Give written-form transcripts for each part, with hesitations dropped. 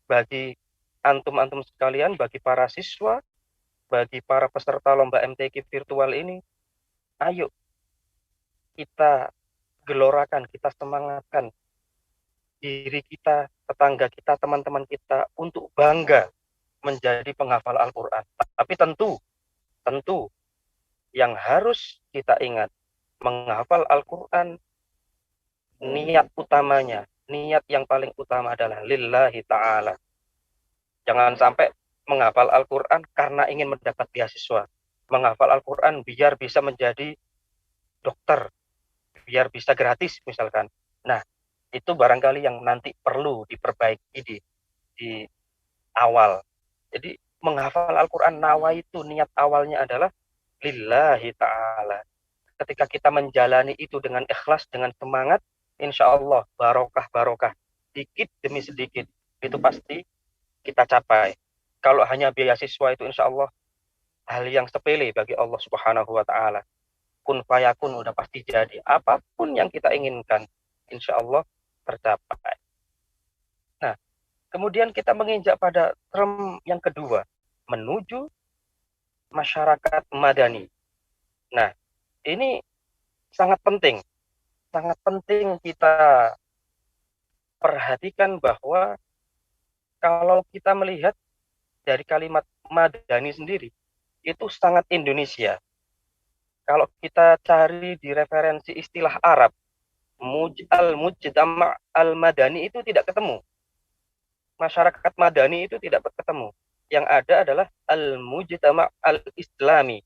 bagi antum-antum sekalian, bagi para siswa, bagi para peserta lomba MTQ virtual ini, ayo kita gelorakan, kita semangatkan diri kita, tetangga kita, teman-teman kita untuk bangga menjadi penghafal Al-Quran. Tapi tentu yang harus kita ingat, menghafal Al-Quran, niat utamanya, niat yang paling utama adalah lillahi ta'ala. Jangan sampai menghafal Al-Quran karena ingin mendapat beasiswa. Menghafal Al-Quran biar bisa menjadi dokter, biar bisa gratis misalkan. Nah, itu barangkali yang nanti perlu diperbaiki di awal. Jadi menghafal Al-Quran nawa itu niat awalnya adalah lillahi ta'ala. Ketika kita menjalani itu dengan ikhlas, dengan semangat, insya Allah barokah, sedikit demi sedikit, itu pasti kita capai. Kalau hanya beasiswa itu insya Allah hal yang sepele bagi Allah Subhanahu wa Ta'ala. Kun fayakun udah pasti jadi. Apapun yang kita inginkan, insya Allah tercapai. Nah, kemudian kita menginjak pada term yang kedua, menuju masyarakat madani. Nah, ini sangat penting. Sangat penting kita perhatikan bahwa kalau kita melihat dari kalimat madani sendiri, itu sangat Indonesia. Kalau kita cari di referensi istilah Arab, al-mujtama' al-madani itu tidak ketemu. Masyarakat madani itu tidak ketemu. Yang ada adalah al-mujtama' al-islami.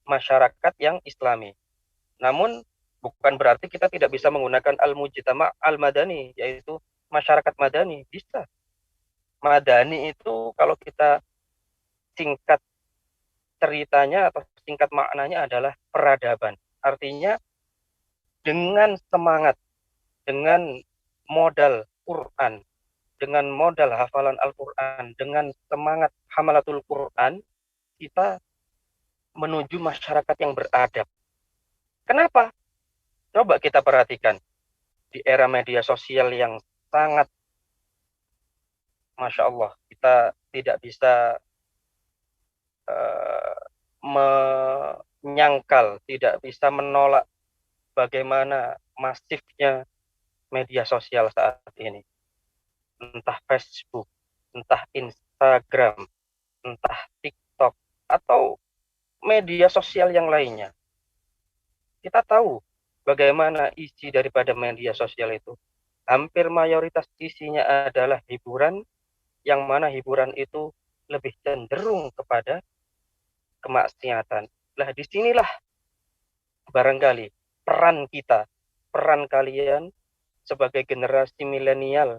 Masyarakat yang islami. Namun bukan berarti kita tidak bisa menggunakan al-mujtama' al-madani, yaitu masyarakat madani. Bisa. Madani itu kalau kita singkat ceritanya atau singkat maknanya adalah peradaban. Artinya dengan semangat, dengan modal Quran, dengan modal hafalan Al-Quran, dengan semangat hamalatul Quran, kita menuju masyarakat yang beradab. Kenapa? Coba kita perhatikan di era media sosial yang sangat, Masya Allah, kita tidak bisa menyangkal, tidak bisa menolak bagaimana masifnya media sosial saat ini. Entah Facebook, entah Instagram, entah TikTok, atau media sosial yang lainnya. Kita tahu bagaimana isi daripada media sosial itu. Hampir mayoritas isinya adalah hiburan, yang mana hiburan itu lebih cenderung kepada kemaksiatan. Nah, disinilah barangkali peran kalian sebagai generasi milenial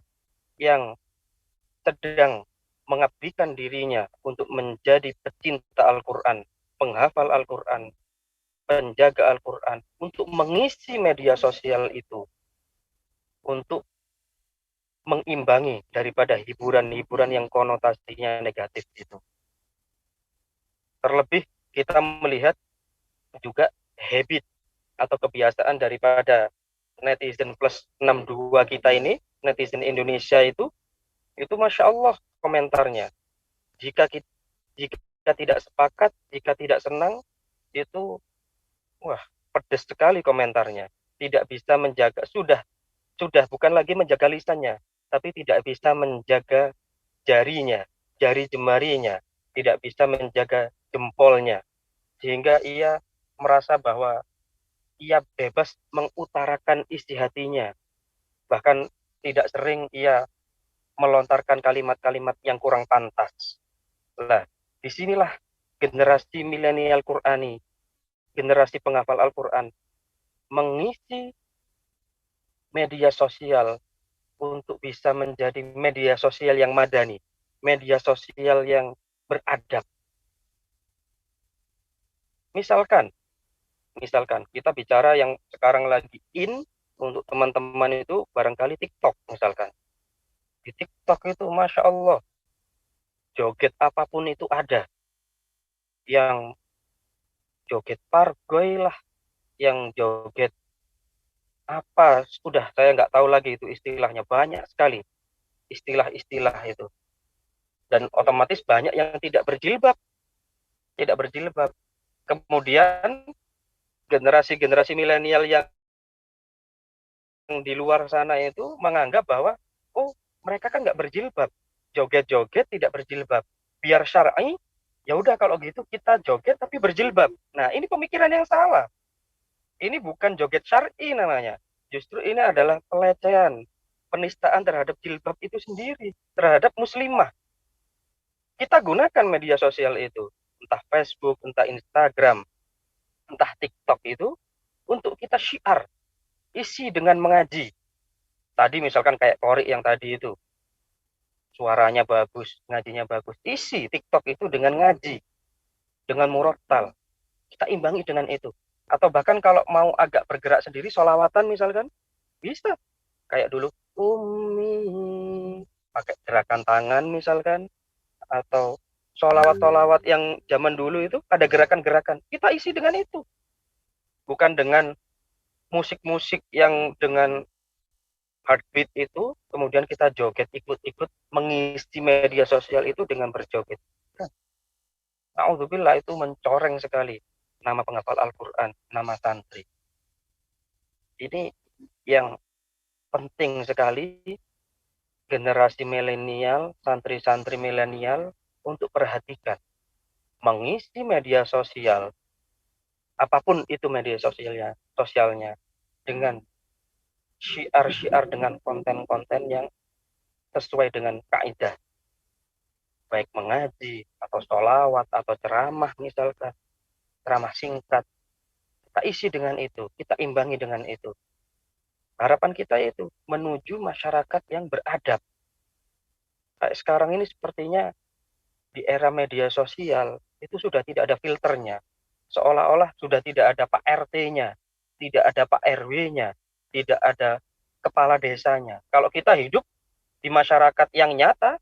yang sedang mengabdikan dirinya untuk menjadi pecinta Al-Quran, penghafal Al-Quran, penjaga Al-Quran, untuk mengisi media sosial itu, untuk mengimbangi daripada hiburan-hiburan yang konotasinya negatif itu. Terlebih kita melihat juga habit atau kebiasaan daripada netizen plus 62 kita ini, netizen Indonesia itu Masya Allah komentarnya. Jika tidak sepakat, jika tidak senang, itu wah pedes sekali komentarnya. Tidak bisa menjaga, sudah bukan lagi menjaga lisannya, tapi tidak bisa menjaga jarinya, jari jemarinya, tidak bisa menjaga jempolnya, sehingga ia merasa bahwa ia bebas mengutarakan isi hatinya. Bahkan tidak sering ia melontarkan kalimat-kalimat yang kurang pantas. Nah, disinilah generasi milenial Qurani, generasi penghafal Al-Quran, mengisi media sosial untuk bisa menjadi media sosial yang madani, media sosial yang beradab. Misalkan kita bicara yang sekarang lagi in untuk teman-teman itu barangkali TikTok misalkan. Di TikTok itu Masya Allah, joget apapun itu ada. Yang joget pargoy lah, yang joget apa, sudah saya nggak tahu lagi itu istilahnya, banyak sekali. istilah-istilah itu. Dan otomatis banyak yang tidak berjilbab. Kemudian generasi-generasi milenial yang di luar sana itu menganggap bahwa oh mereka kan nggak berjilbab, joget-joget tidak berjilbab, biar syar'i, ya udah kalau gitu kita joget tapi berjilbab. Nah ini pemikiran yang salah. Ini bukan joget syar'i namanya. Justru ini adalah pelecehan, penistaan terhadap jilbab itu sendiri, terhadap muslimah. Kita gunakan media sosial itu, entah Facebook, entah Instagram, entah TikTok itu, untuk kita syiar, isi dengan mengaji. Tadi misalkan kayak Korik yang tadi itu, suaranya bagus, ngajinya bagus. Isi TikTok itu dengan ngaji, dengan murotal. Kita imbangi dengan itu. Atau bahkan kalau mau agak bergerak sendiri, sholawatan misalkan, bisa. Kayak dulu, Umi, pakai gerakan tangan misalkan. Atau sholawat-sholawat yang zaman dulu itu ada gerakan-gerakan. Kita isi dengan itu. Bukan dengan musik-musik yang dengan heartbeat itu, kemudian kita joget ikut-ikut mengisi media sosial itu dengan berjoget. Na'udzubillah, itu mencoreng sekali nama penghafal Al-Quran, nama santri. Ini yang penting sekali generasi milenial, santri-santri milenial untuk perhatikan. Mengisi media sosial, apapun itu media sosialnya dengan syiar-syiar, dengan konten-konten yang sesuai dengan kaidah, baik mengaji atau sholawat atau ceramah misalkan, ceramah singkat, kita isi dengan itu, kita imbangi dengan itu. Harapan kita itu menuju masyarakat yang beradab. Kayak sekarang ini sepertinya di era media sosial itu sudah tidak ada filternya, seolah-olah sudah tidak ada Pak RT-nya, tidak ada Pak RW-nya, tidak ada kepala desanya. Kalau kita hidup di masyarakat yang nyata,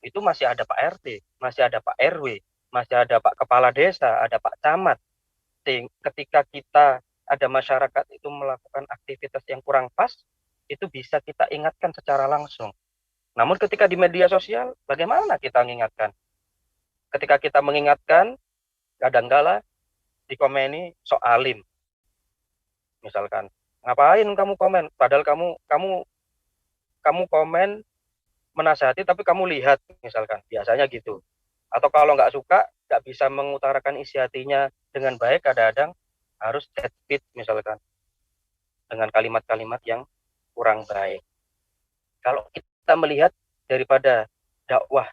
itu masih ada Pak RT, masih ada Pak RW, masih ada Pak Kepala Desa, ada Pak Camat. Ketika kita ada masyarakat itu melakukan aktivitas yang kurang pas, itu bisa kita ingatkan secara langsung. Namun ketika di media sosial, bagaimana kita mengingatkan? Ketika kita mengingatkan, kadangkala dikomeni soalim. Misalkan, ngapain kamu komen? Padahal kamu komen menasihati, tapi kamu lihat, misalkan, biasanya gitu. Atau kalau nggak suka, nggak bisa mengutarakan isi hatinya dengan baik, kadang-kadang harus dead speech misalkan, dengan kalimat-kalimat yang kurang baik. Kalau kita melihat daripada dakwah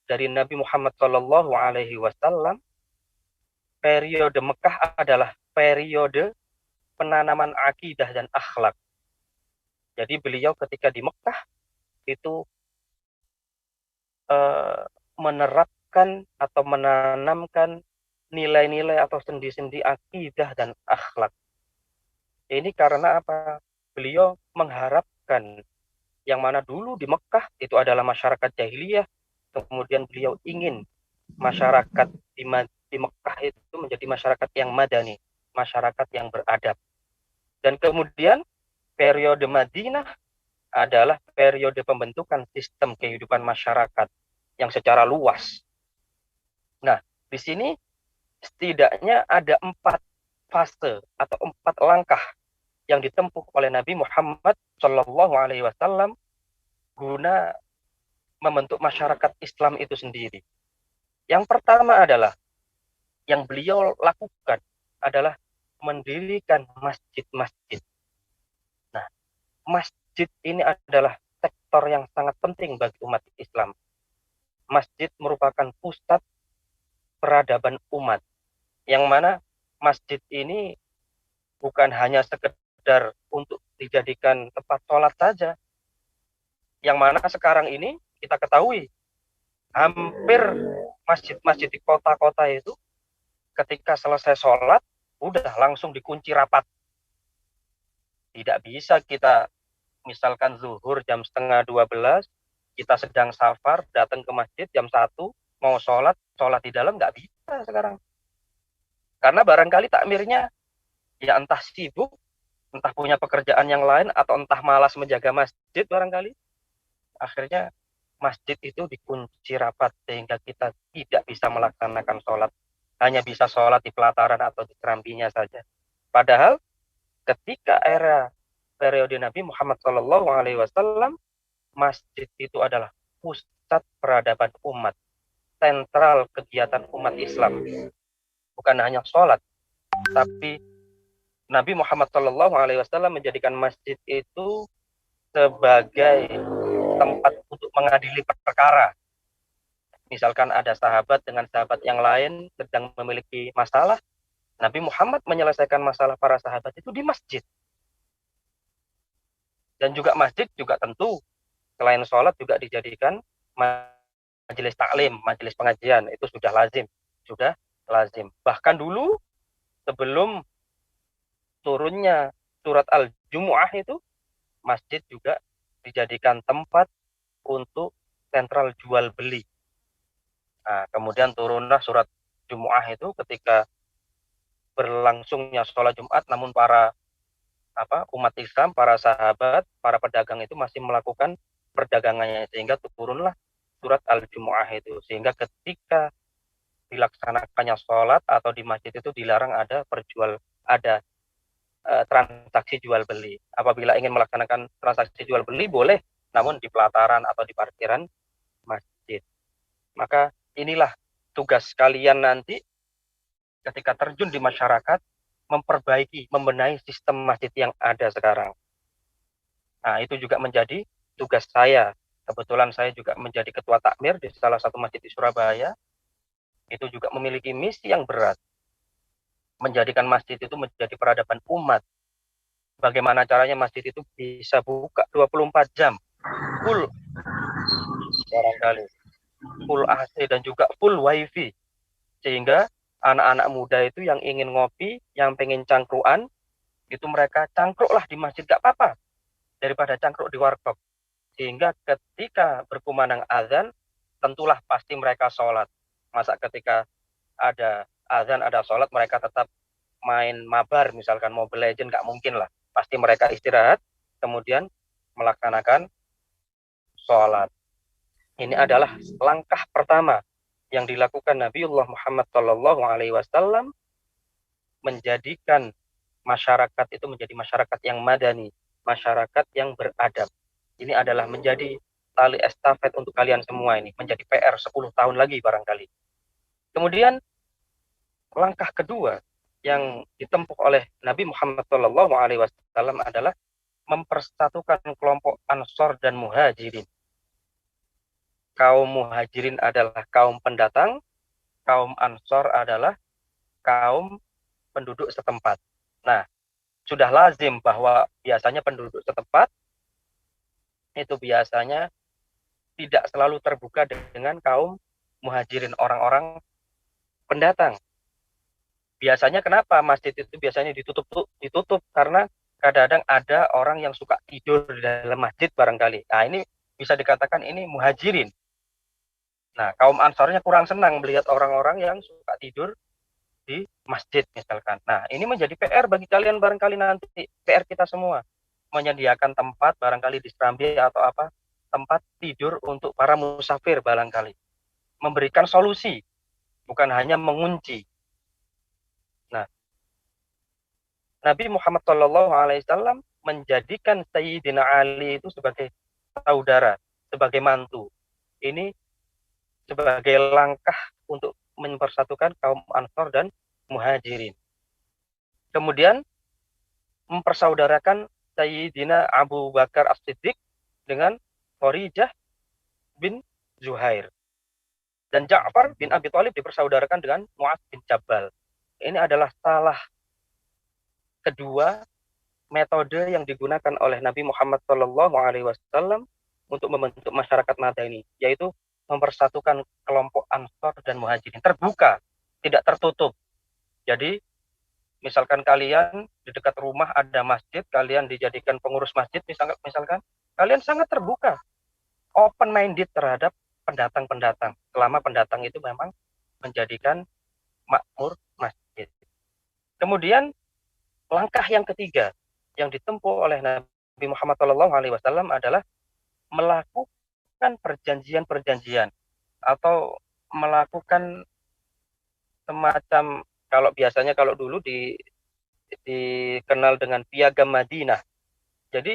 dari Nabi Muhammad SAW, periode Mekah adalah periode penanaman akidah dan akhlak. Jadi beliau ketika di Mekah itu menerapkan atau menanamkan nilai-nilai atau sendi-sendi akidah dan akhlak. Ini karena apa? Beliau mengharapkan yang mana dulu di Mekah itu adalah masyarakat jahiliyah, kemudian beliau ingin masyarakat di Mekah itu menjadi masyarakat yang madani, masyarakat yang beradab. Dan kemudian periode Madinah adalah periode pembentukan sistem kehidupan masyarakat yang secara luas. Nah, di sini setidaknya ada 4 fase atau 4 langkah yang ditempuh oleh Nabi Muhammad SAW guna membentuk masyarakat Islam itu sendiri. Yang pertama adalah, yang beliau lakukan adalah mendirikan masjid-masjid. Nah, masjid ini adalah sektor yang sangat penting bagi umat Islam. Masjid merupakan pusat peradaban umat, yang mana masjid ini bukan hanya sekedar untuk dijadikan tempat sholat saja, yang mana sekarang ini kita ketahui hampir masjid-masjid di kota-kota itu ketika selesai sholat udah langsung dikunci rapat. Tidak bisa kita misalkan zuhur jam 11:30, kita sedang safar datang ke masjid jam 1 mau sholat di dalam, nggak bisa sekarang. Karena barangkali takmirnya ya entah sibuk, entah punya pekerjaan yang lain, atau entah malas menjaga masjid barangkali, akhirnya masjid itu dikunci rapat sehingga kita tidak bisa melaksanakan sholat, hanya bisa sholat di pelataran atau di serambinya saja. Padahal ketika era periode Nabi Muhammad SAW, masjid itu adalah pusat peradaban umat, sentral kegiatan umat Islam. Bukan hanya sholat, tapi Nabi Muhammad SAW menjadikan masjid itu sebagai tempat untuk mengadili perkara. Misalkan ada sahabat dengan sahabat yang lain sedang memiliki masalah, Nabi Muhammad menyelesaikan masalah para sahabat itu di masjid. Dan juga masjid juga tentu selain sholat juga dijadikan majelis taklim, majelis pengajian, itu sudah lazim. Bahkan dulu sebelum turunnya surat Al-Jumu'ah itu, masjid juga dijadikan tempat untuk sentral jual beli. Nah, kemudian turunlah surat Jumu'ah itu ketika berlangsungnya sholat Jumat, namun para umat Islam, para sahabat, para pedagang itu masih melakukan perdagangannya, sehingga turunlah surat Al-Jumu'ah itu. Sehingga ketika dilaksanakannya sholat atau di masjid itu dilarang ada transaksi jual beli. Apabila ingin melaksanakan transaksi jual beli boleh, namun di pelataran atau di parkiran masjid. Maka inilah tugas kalian nanti ketika terjun di masyarakat, memperbaiki, membenahi sistem masjid yang ada sekarang. Nah, itu juga menjadi tugas saya. Kebetulan saya juga menjadi ketua takmir di salah satu masjid di Surabaya. Itu juga memiliki misi yang berat. Menjadikan masjid itu menjadi peradaban umat. Bagaimana caranya masjid itu bisa buka 24 jam. Full barangkali. Full AC dan juga full wifi. Sehingga anak-anak muda itu yang ingin ngopi, yang pengen cangkruan, itu mereka cangkruklah di masjid, gak apa-apa, daripada cangkruk di warkop. Sehingga ketika berkumandang azan, tentulah pasti mereka sholat. Masa ketika ada azan, ada sholat, mereka tetap main mabar, misalkan Mobile Legends, gak mungkin lah. Pasti mereka istirahat, kemudian melaksanakan sholat. Ini adalah langkah pertama yang dilakukan Nabiullah Muhammad SAW, menjadikan masyarakat itu menjadi masyarakat yang madani, masyarakat yang beradab. Ini adalah menjadi tali estafet untuk kalian semua ini, menjadi PR 10 tahun lagi barangkali. Kemudian langkah kedua yang ditempuh oleh Nabi Muhammad SAW adalah mempersatukan kelompok Ansor dan Muhajirin. Kaum Muhajirin adalah kaum pendatang, kaum Ansor adalah kaum penduduk setempat. Nah, sudah lazim bahwa biasanya penduduk setempat itu biasanya tidak selalu terbuka dengan kaum Muhajirin, orang-orang pendatang. Biasanya kenapa masjid itu biasanya ditutup karena kadang-kadang ada orang yang suka tidur di dalam masjid barangkali. Nah, ini bisa dikatakan ini Muhajirin. Nah, kaum Ansornya kurang senang melihat orang-orang yang suka tidur di masjid misalkan. Nah, ini menjadi PR bagi kalian barangkali nanti, PR kita semua. Menyediakan tempat barangkali di serambi atau tempat tidur untuk para musafir barangkali. Memberikan solusi, bukan hanya mengunci. Nah, Nabi Muhammad SAW menjadikan Sayyidina Ali itu sebagai saudara, sebagai mantu. Ini sebagai langkah untuk mempersatukan kaum Ansor dan Muhajirin. Kemudian mempersaudarakan Sayyidina Abu Bakar As-Siddiq dengan Kharijah bin Zuhair. Dan Ja'far bin Abi Thalib dipersaudarakan dengan Mu'adz bin Jabal. Ini adalah salah kedua metode yang digunakan oleh Nabi Muhammad SAW untuk membentuk masyarakat madani, yaitu mempersatukan kelompok Ansor dan Muhajirin, terbuka, tidak tertutup. Jadi misalkan kalian di dekat rumah ada masjid, kalian dijadikan pengurus masjid misalkan, kalian sangat terbuka, open minded terhadap pendatang-pendatang, selama pendatang itu memang menjadikan makmur masjid. Kemudian langkah yang ketiga yang ditempuh oleh Nabi Muhammad SAW adalah melakukan melakukan perjanjian-perjanjian atau melakukan semacam, kalau biasanya kalau dulu dikenal dengan Piagam Madinah. Jadi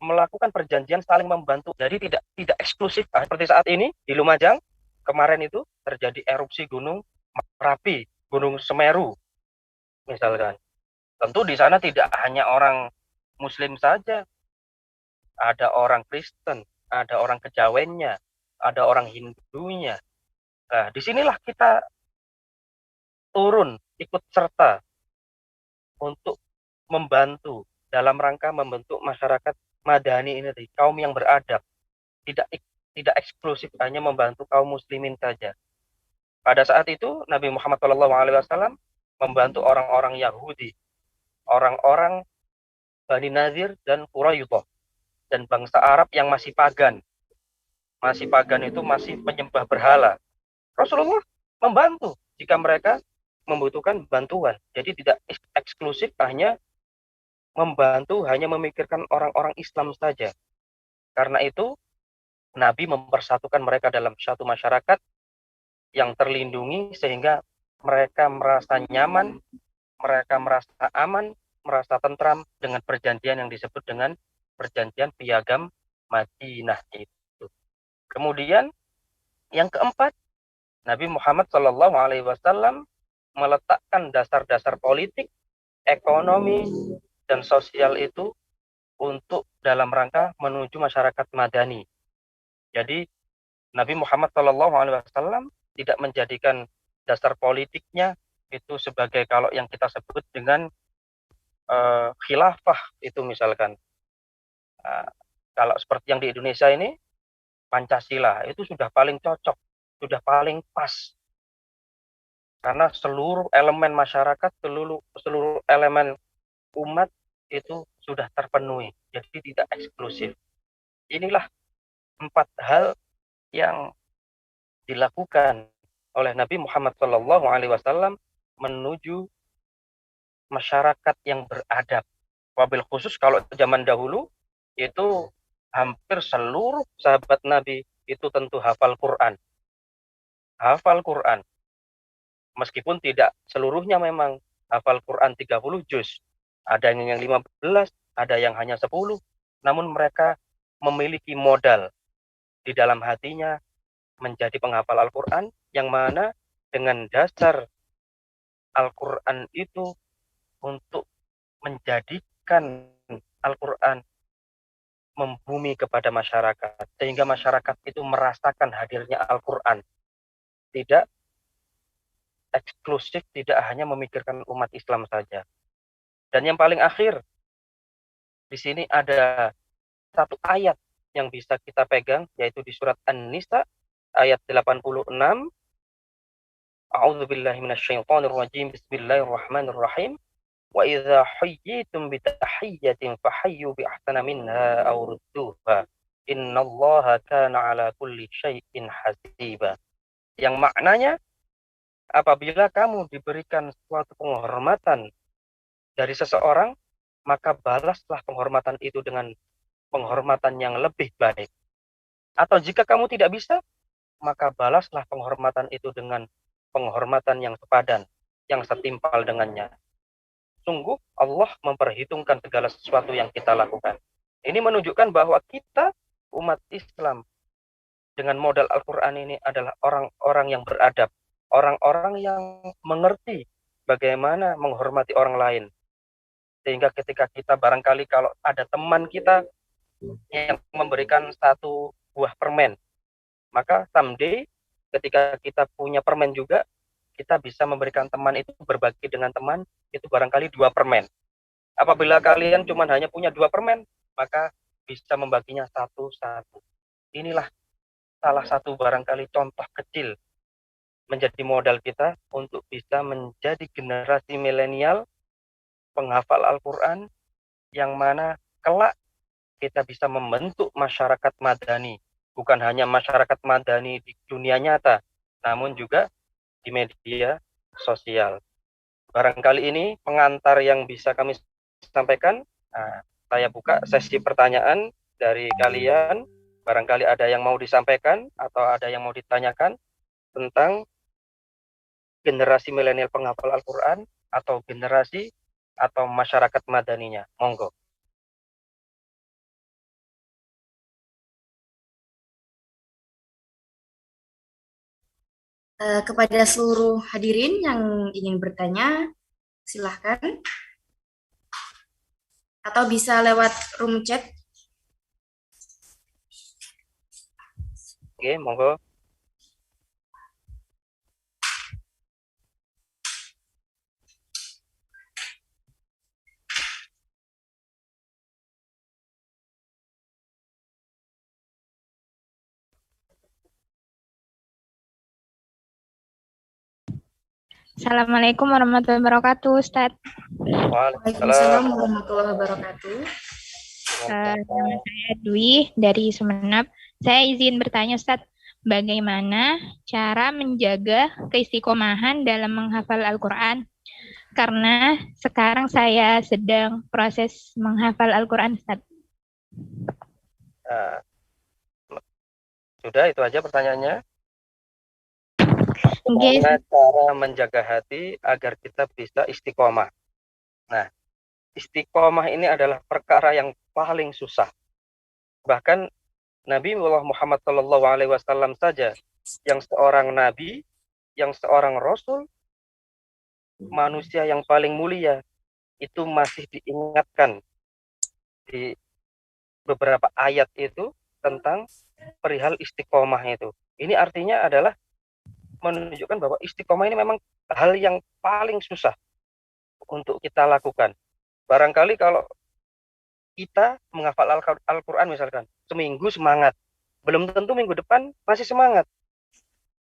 melakukan perjanjian saling membantu. Jadi tidak eksklusif. Seperti saat ini di Lumajang kemarin itu terjadi erupsi Gunung Merapi, Gunung Semeru misalkan. Tentu di sana tidak hanya orang Muslim saja, ada orang Kristen, ada orang Kejawennya, ada orang Hindunya. Nah, disinilah kita turun ikut serta untuk membantu dalam rangka membentuk masyarakat madani ini, kaum yang beradab, tidak tidak eksklusif hanya membantu kaum muslimin saja. Pada saat itu Nabi Muhammad SAW membantu orang-orang Yahudi, orang-orang Bani Nazir dan Quraidah, dan bangsa Arab yang masih pagan. Masih pagan itu masih menyembah berhala. Rasulullah membantu jika mereka membutuhkan bantuan. Jadi tidak eksklusif hanya membantu, hanya memikirkan orang-orang Islam saja. Karena itu Nabi mempersatukan mereka dalam satu masyarakat yang terlindungi sehingga mereka merasa nyaman, mereka merasa aman, merasa tentram dengan perjanjian yang disebut dengan perjanjian Piagam Madinah itu. Kemudian yang keempat, Nabi Muhammad SAW meletakkan dasar-dasar politik, ekonomi, dan sosial itu untuk dalam rangka menuju masyarakat madani. Jadi Nabi Muhammad SAW tidak menjadikan dasar politiknya itu sebagai kalau yang kita sebut dengan khilafah itu misalkan. Kalau seperti yang di Indonesia ini, Pancasila itu sudah paling cocok, sudah paling pas. Karena seluruh elemen masyarakat, seluruh elemen umat itu sudah terpenuhi. Jadi tidak eksklusif. Inilah 4 hal yang dilakukan oleh Nabi Muhammad SAW menuju masyarakat yang beradab. Wabil khusus kalau zaman dahulu itu hampir seluruh sahabat Nabi itu tentu hafal Quran. Hafal Quran. Meskipun tidak seluruhnya memang hafal Quran 30 juz. Ada yang 15, ada yang hanya 10. Namun mereka memiliki modal di dalam hatinya menjadi penghafal Al-Quran, yang mana dengan dasar Al-Quran itu untuk menjadikan Al-Quran membumi kepada masyarakat, sehingga masyarakat itu merasakan hadirnya Al-Quran. Tidak eksklusif, tidak hanya memikirkan umat Islam saja. Dan yang paling akhir, di sini ada satu ayat yang bisa kita pegang, yaitu di surat An-Nisa, ayat 86. A'udzubillahi minasyaitonirrajim. Bismillahirrahmanirrahim. Wa idza hayyitum bi tahiyyatin fahayyu bi ahsana minha aw rudduha. Innallaha kana ala kulli syai'in hasiba. Yang maknanya, apabila kamu diberikan suatu penghormatan dari seseorang, maka balaslah penghormatan itu dengan penghormatan yang lebih baik. Atau jika kamu tidak bisa, maka balaslah penghormatan itu dengan penghormatan yang sepadan, yang setimpal dengannya. Sungguh Allah memperhitungkan segala sesuatu yang kita lakukan. Ini menunjukkan bahwa kita, umat Islam, dengan modal Al-Quran ini adalah orang-orang yang beradab, orang-orang yang mengerti bagaimana menghormati orang lain. Sehingga ketika kita barangkali kalau ada teman kita yang memberikan satu buah permen, maka someday ketika kita punya permen juga, kita bisa memberikan teman itu, berbagi dengan teman itu barangkali 2 permen. Apabila kalian cuma hanya punya 2 permen, maka bisa membaginya satu-satu. Inilah salah satu barangkali contoh kecil menjadi modal kita untuk bisa menjadi generasi milenial penghafal Al-Quran, yang mana kelak kita bisa membentuk masyarakat madani. Bukan hanya masyarakat madani di dunia nyata, namun juga di media sosial. Barangkali ini pengantar yang bisa kami sampaikan. Nah, saya buka sesi pertanyaan dari kalian. Barangkali ada yang mau disampaikan atau ada yang mau ditanyakan tentang generasi milenial penghafal Al-Quran atau generasi atau masyarakat madaninya. Monggo. Kepada seluruh hadirin yang ingin bertanya, silahkan. Atau bisa lewat room chat. Oke, monggo. Assalamualaikum warahmatullahi wabarakatuh, Ustadz. Waalaikumsalam warahmatullahi wabarakatuh. Nama saya Dwi dari Sumeneb. Saya izin bertanya, Ustadz, bagaimana cara menjaga keistiqomahan dalam menghafal Al-Quran? Karena sekarang saya sedang proses menghafal Al-Quran, Ustadz. Sudah, itu aja pertanyaannya. Okay. Bagaimana cara menjaga hati agar kita bisa istiqomah? Nah, istiqomah ini adalah perkara yang paling susah. Bahkan Nabi Muhammad SAW saja, yang seorang nabi, yang seorang rasul, manusia yang paling mulia, itu masih diingatkan di beberapa ayat itu tentang perihal istiqomah itu. Ini artinya adalah menunjukkan bahwa istiqomah ini memang hal yang paling susah untuk kita lakukan. Barangkali kalau kita menghafal Al-Quran misalkan, seminggu semangat, belum tentu minggu depan masih semangat.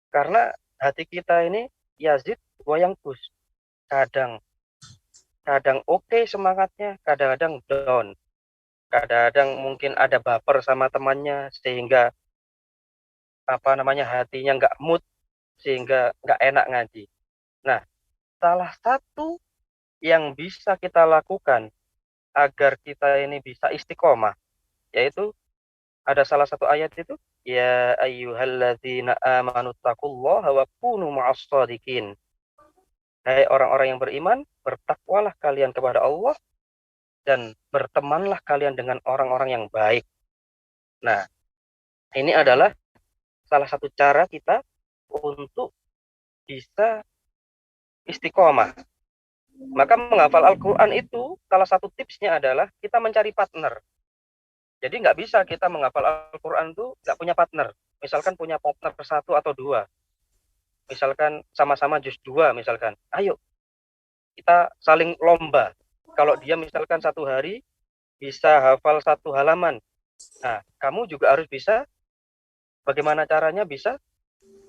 Karena hati kita ini yazid wa yanqus. Kadang oke semangatnya, kadang-kadang down. Kadang-kadang mungkin ada baper sama temannya sehingga hatinya nggak mood, sehingga nggak enak ngaji. Nah, salah satu yang bisa kita lakukan agar kita ini bisa istiqomah, yaitu ada salah satu ayat itu, ya ayyuhalladzina amanu taqullaha wa kunu ma'as shadiqin. Hai orang-orang yang beriman, bertakwalah kalian kepada Allah dan bertemanlah kalian dengan orang-orang yang baik. Nah, ini adalah salah satu cara kita untuk bisa istiqomah. Maka menghafal Al-Quran itu salah satu tipsnya adalah kita mencari partner. Jadi nggak bisa kita menghafal Al-Quran itu nggak punya partner. Misalkan punya partner satu atau dua. Misalkan sama-sama juz 2 misalkan. Ayo kita saling lomba. Kalau dia misalkan satu hari bisa hafal satu halaman. Nah, kamu juga harus bisa bagaimana caranya bisa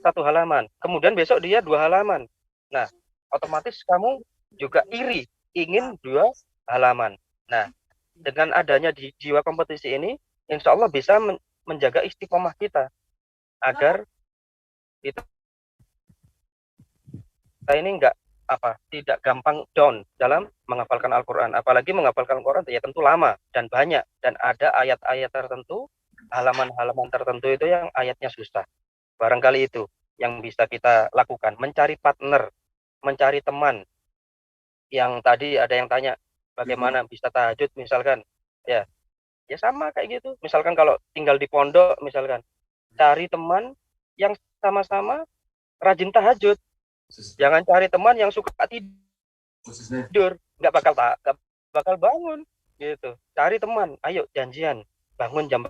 satu halaman. Kemudian besok dia 2 halaman. Nah, otomatis kamu juga iri ingin 2 halaman. Nah, dengan adanya di jiwa kompetisi ini, insya Allah bisa menjaga istiqomah kita agar kita ini tidak gampang down dalam menghafalkan Al-Quran. Apalagi menghafalkan Al-Quran ya tentu lama dan banyak, dan ada ayat-ayat tertentu, halaman-halaman tertentu itu yang ayatnya susah. Barangkali itu yang bisa kita lakukan, mencari partner, mencari teman. Yang tadi ada yang tanya bagaimana bisa tahajud misalkan, ya sama kayak gitu. Misalkan kalau tinggal di pondok misalkan, cari teman yang sama-sama rajin tahajud. Jangan cari teman yang suka tidur, nggak bakal bangun gitu. Cari teman, ayo janjian, bangun jam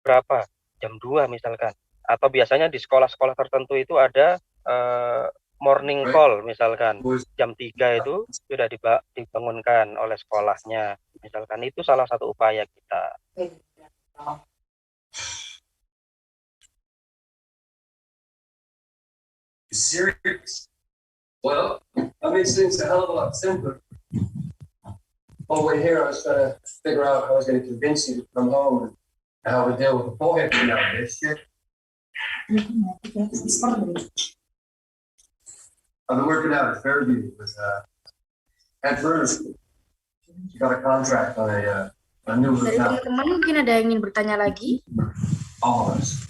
berapa, jam 2 misalkan. Atau biasanya di sekolah-sekolah tertentu itu ada morning call misalkan, jam 3 itu sudah dibangunkan oleh sekolahnya misalkan. Itu salah satu upaya kita. Serious? Well, that makes things a hell of a lot simpler. On the way here, I was trying to figure out how I was going to convince you to come home and how to deal with the bullhead nowadays. Shit. I've been working out at Fairview with Ed Bruce. He got a contract on a new Dari hotel. teman-teman mungkin ada yang ingin bertanya lagi? All of us.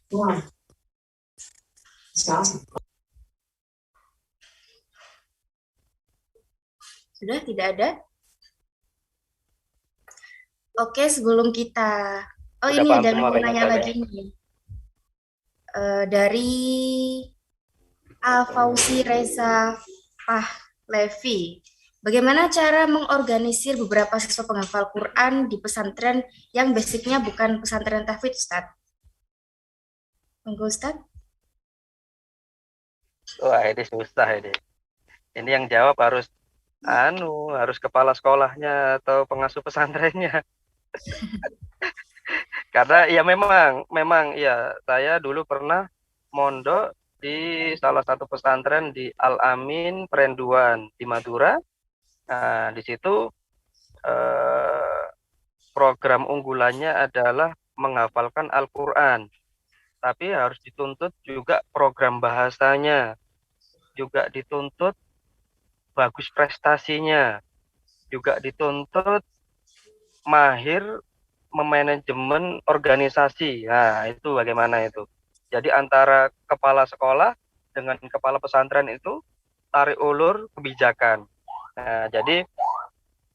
Wow. That's awesome. Sudah tidak ada? Oke, sebelum kita... Oh, Udah ini paham ada yang semua mau kayaknya, nanya Ustaz, lagi nih. Dari Fauzi Reza Pahlevi. Bagaimana cara mengorganisir beberapa siswa penghafal Quran di pesantren yang basicnya bukan pesantren tahfidz, Ustaz? Monggo, Ustaz. Wah, ini susah ini. Ini yang jawab harus harus kepala sekolahnya atau pengasuh pesantrennya. Karena ya memang ya saya dulu pernah mondok di salah satu pesantren di Al Amin Perenduan di Madura. Nah, di situ program unggulannya adalah menghafalkan Al-Qur'an. Tapi harus dituntut juga program bahasanya, juga dituntut bagus prestasinya, juga dituntut mahir memanajemen organisasi. Nah, itu bagaimana itu. Jadi antara kepala sekolah dengan kepala pesantren itu tarik ulur kebijakan. Nah, jadi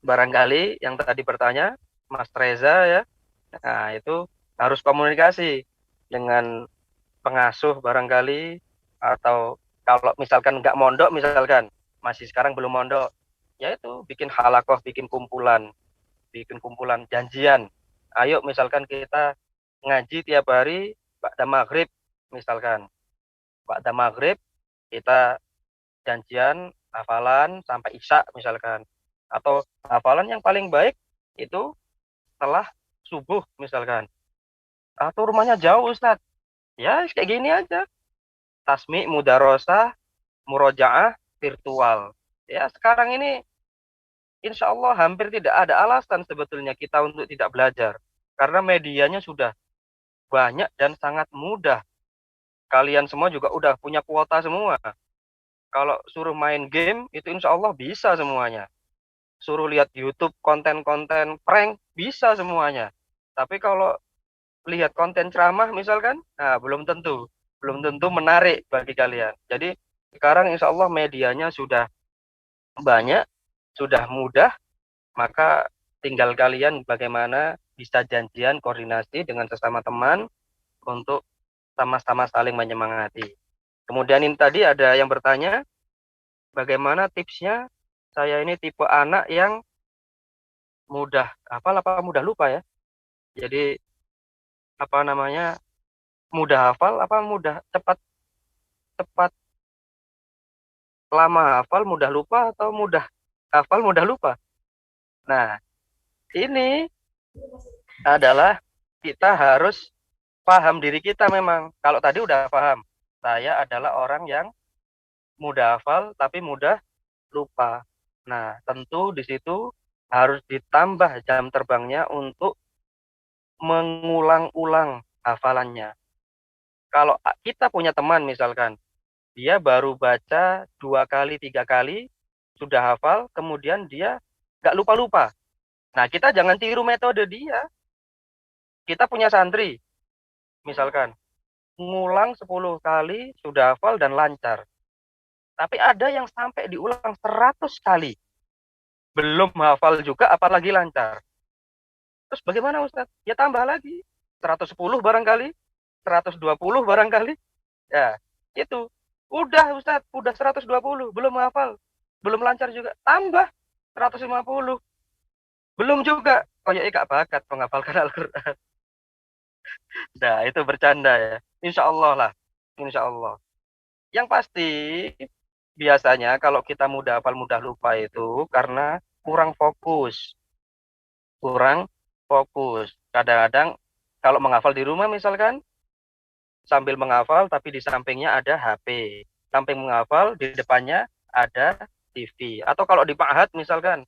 barangkali yang tadi bertanya Mas Reza ya, nah itu harus komunikasi dengan pengasuh barangkali, atau kalau misalkan nggak mondok, misalkan masih sekarang belum mondok, ya itu bikin halakoh, bikin kumpulan janjian. Ayo misalkan kita ngaji tiap hari ba'da maghrib, misalkan ba'da maghrib kita janjian hafalan sampai isya misalkan, atau hafalan yang paling baik itu setelah subuh misalkan, atau rumahnya jauh Ustadz, ya kayak gini aja, tasmi, mudarosah, murojaah virtual. Ya sekarang ini insya Allah hampir tidak ada alasan sebetulnya kita untuk tidak belajar, karena medianya sudah banyak dan sangat mudah. Kalian semua juga udah punya kuota semua. Kalau suruh main game itu insya Allah bisa semuanya. Suruh lihat YouTube konten-konten prank bisa semuanya. Tapi kalau lihat konten ceramah misalkan, nah belum tentu menarik bagi kalian. Jadi sekarang insya Allah medianya sudah banyak, sudah mudah, maka tinggal kalian bagaimana bisa janjian koordinasi dengan sesama teman untuk sama-sama saling menyemangati. Kemudian ini tadi ada yang bertanya, bagaimana tipsnya? Saya ini tipe anak yang mudah hafal apa mudah lupa ya. Jadi apa namanya, mudah hafal apa mudah cepat lama hafal mudah lupa, atau mudah hafal mudah lupa. Nah, ini adalah kita harus paham diri kita memang. Kalau tadi udah paham, saya adalah orang yang mudah hafal tapi mudah lupa. Nah, tentu di situ harus ditambah jam terbangnya untuk mengulang-ulang hafalannya. Kalau kita punya teman misalkan, dia baru baca 2 kali, 3 kali, sudah hafal, kemudian dia nggak lupa-lupa. Nah, kita jangan tiru metode dia. Kita punya santri, misalkan, ngulang 10 kali, sudah hafal dan lancar. Tapi ada yang sampai diulang 100 kali. Belum hafal juga, apalagi lancar. Terus bagaimana Ustaz? Ya tambah lagi. 110 barangkali, 120 barangkali. Ya, itu. Udah Ustaz, udah 120, belum hafal. Belum lancar juga. Tambah 150. Belum juga. Kayaknya gak bakat menghafalkan Al-Quran. Nah, itu bercanda ya. Insya Allah lah. Insya Allah. Yang pasti, biasanya kalau kita mudah hafal, mudah lupa itu karena kurang fokus. Kadang-kadang kalau menghafal di rumah misalkan, sambil menghafal tapi di sampingnya ada HP. Samping menghafal, di depannya ada TV. Atau kalau di ma'had misalkan,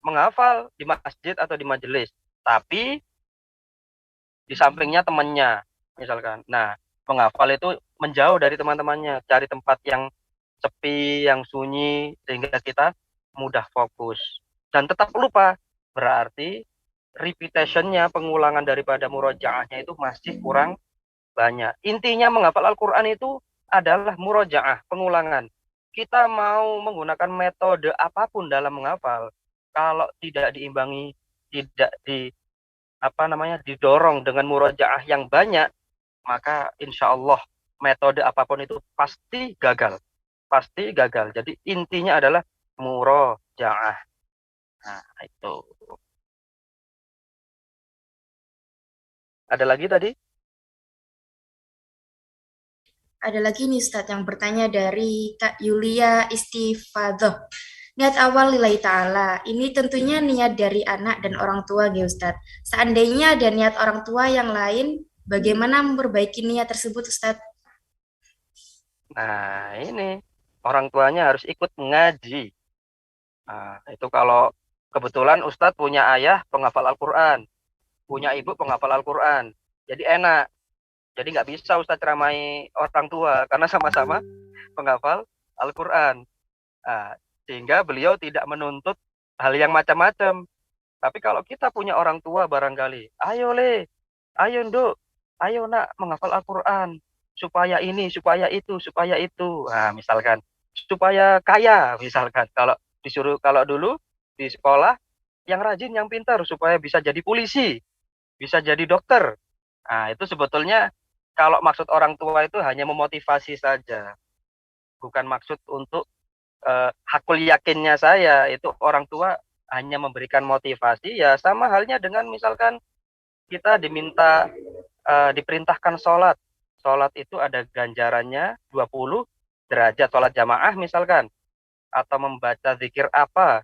menghafal di masjid atau di majelis, tapi di sampingnya temannya misalkan. Nah, menghafal itu menjauh dari teman-temannya, cari tempat yang sepi, yang sunyi, sehingga kita mudah fokus. Dan tetap lupa, berarti repetition-nya, pengulangan daripada murojaahnya itu masih kurang banyak. Intinya menghafal Al-Quran itu adalah murojaah, pengulangan. Kita mau menggunakan metode apapun dalam menghafal, kalau tidak diimbangi, tidak didorong dengan murojaah yang banyak, maka insya Allah metode apapun itu pasti gagal. Pasti gagal. Jadi intinya adalah murojaah. Nah, itu. Ada lagi tadi? Ada lagi nih Ustadz yang bertanya dari Kak Yulia Istifadoh. Niat awal lillahi ta'ala, ini tentunya niat dari anak dan orang tua ya Ustadz. Seandainya ada niat orang tua yang lain, bagaimana memperbaiki niat tersebut Ustadz? Nah, ini orang tuanya harus ikut ngaji. Nah, itu kalau kebetulan Ustadz punya ayah penghafal Al-Quran, punya ibu penghafal Al-Quran. Jadi enak. Jadi nggak bisa Ustadz ceramai orang tua, karena sama-sama penghafal Al-Quran. Nah, sehingga beliau tidak menuntut hal yang macam-macam. Tapi kalau kita punya orang tua barangkali, ayo le, ayo nduk, ayo nak menghafal Al-Quran. Supaya ini, supaya itu, supaya itu. Nah, misalkan, supaya kaya, misalkan. Kalau dulu di sekolah, yang rajin, yang pintar, supaya bisa jadi polisi, bisa jadi dokter. Nah, itu sebetulnya kalau maksud orang tua itu hanya memotivasi saja. Bukan maksud untuk hakul yakinnya saya. Itu orang tua hanya memberikan motivasi, ya sama halnya dengan misalkan kita diperintahkan sholat. Sholat itu ada ganjarannya 20 derajat sholat jamaah misalkan. Atau membaca zikir apa,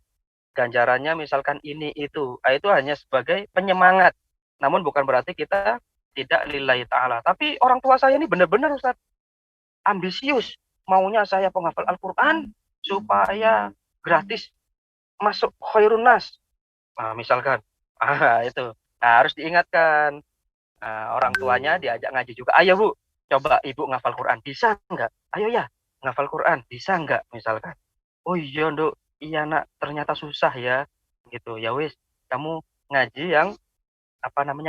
ganjarannya misalkan ini itu. Nah, itu hanya sebagai penyemangat. Namun bukan berarti kita tidak lillahi ta'ala. Tapi orang tua saya ini benar-benar Ustaz ambisius. Maunya saya penghafal Al-Quran supaya gratis masuk khairun nas. Nah, misalkan. Itu. Nah, harus diingatkan. Nah, orang tuanya diajak ngaji juga. Ayo Bu, coba Ibu ngafal Quran. Bisa enggak? Ayo ya, ngafal Quran. Bisa enggak? Misalkan. Oh iya, Nduk. Iya, Nak. Ternyata susah ya. Gitu. Ya wis, kamu ngaji yang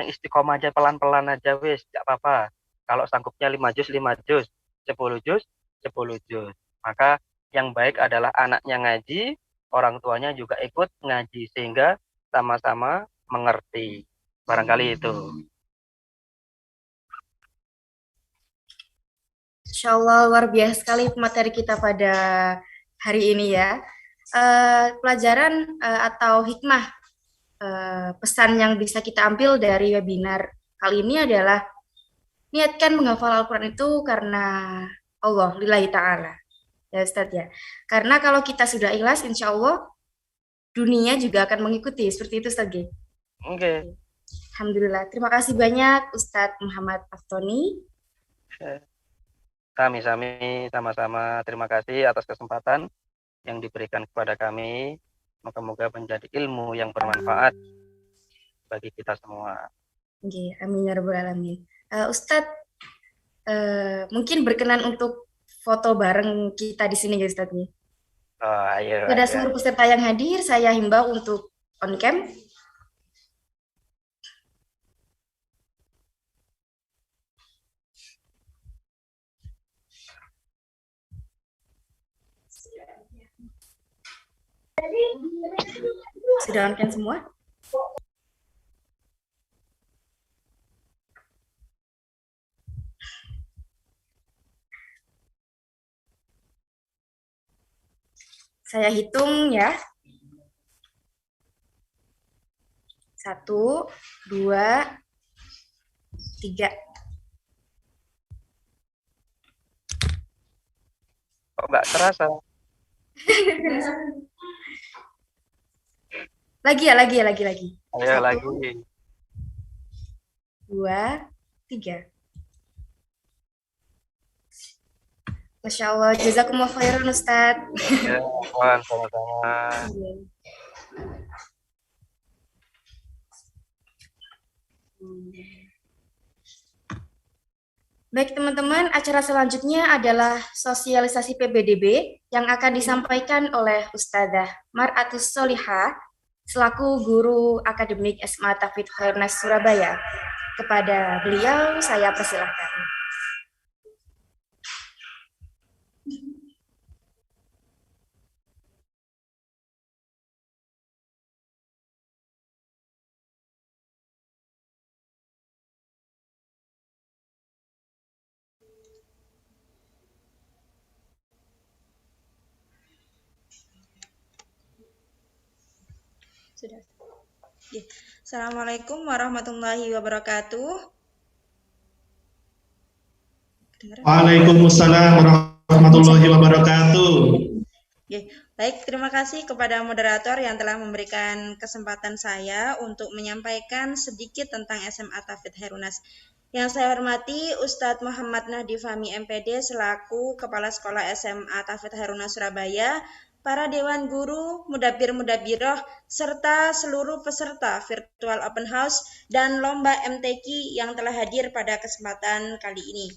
istiqomah aja, pelan-pelan aja wis, enggak apa-apa. Kalau sanggupnya 5 juz, 5 juz, 10 juz, 10 juz. Maka yang baik adalah anaknya ngaji, orang tuanya juga ikut ngaji sehingga sama-sama mengerti. Barangkali itu. Insya Allah luar biasa sekali materi kita pada hari ini ya. Pelajaran atau hikmah pesan yang bisa kita ambil dari webinar kali ini adalah niatkan menghafal Al-Quran itu karena Allah, lillahi ta'ala. Ya Ustadz ya. Karena kalau kita sudah ikhlas, insya Allah dunia juga akan mengikuti. Seperti itu Ustadz G. Oke. Alhamdulillah. Terima kasih banyak Ustadz Muhammad Aftoni. Sami-sami, sama-sama. Terima kasih atas kesempatan yang diberikan kepada kami. Moga-moga menjadi ilmu yang bermanfaat bagi kita semua. Oke, amin ya rabbal alamin. Ustadz, mungkin berkenan untuk foto bareng kita di sini ya Ustadz nih. Oh, ayo. Kepada seluruh peserta yang hadir, saya himbau untuk on cam. Sudah on cam semua? Saya hitung ya. 1, 2, 3. Kok nggak terasa? Lagi. Ayo 1, lagi. 2, 3. Masya Allah, jazakumullah khairan Ustadz. Ya, sama-sama. Baik teman-teman, acara selanjutnya adalah sosialisasi PBDB yang akan disampaikan oleh Ustadzah Mar'atus Solihah selaku guru akademik SMA Tauhid Khairnas Surabaya. Kepada beliau saya persilahkan. Sudah. Assalamualaikum warahmatullahi wabarakatuh. Waalaikumsalam warahmatullahi wabarakatuh. Baik, terima kasih kepada moderator yang telah memberikan kesempatan saya untuk menyampaikan sedikit tentang SMA Tauhid Khairnas. Yang saya hormati Ustadz Muhammad Nahdi Fahmi MPD selaku Kepala Sekolah SMA Tauhid Khairnas Surabaya, para Dewan Guru, Mudabir-Mudabiroh, serta seluruh peserta virtual open house dan lomba MTQ yang telah hadir pada kesempatan kali ini.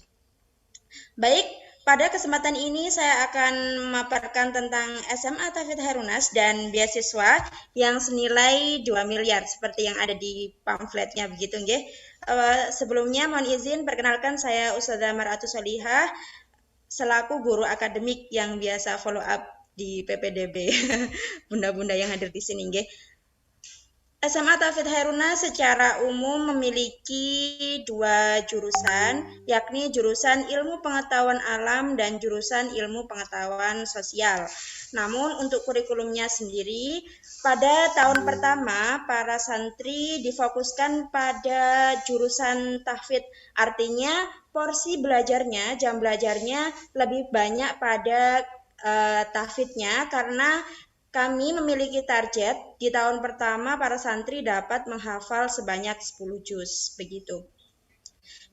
Baik, pada kesempatan ini saya akan memaparkan tentang SMA Tauhid Khairnas dan beasiswa yang senilai 2 miliar seperti yang ada di pamfletnya begitu nggih. Sebelumnya mohon izin perkenalkan saya Ustadzah Mar'atus Solihah selaku guru akademik yang biasa follow up di PPDB. Bunda-bunda yang hadir di sini nggih. SMA Tauhid Khairnas secara umum memiliki 2 jurusan, yakni jurusan Ilmu Pengetahuan Alam dan jurusan Ilmu Pengetahuan Sosial. Namun untuk kurikulumnya sendiri, pada tahun pertama para santri difokuskan pada jurusan tahfidz, artinya porsi belajarnya, jam belajarnya lebih banyak pada tahfidznya karena kami memiliki target di tahun pertama para santri dapat menghafal sebanyak 10 juz, begitu.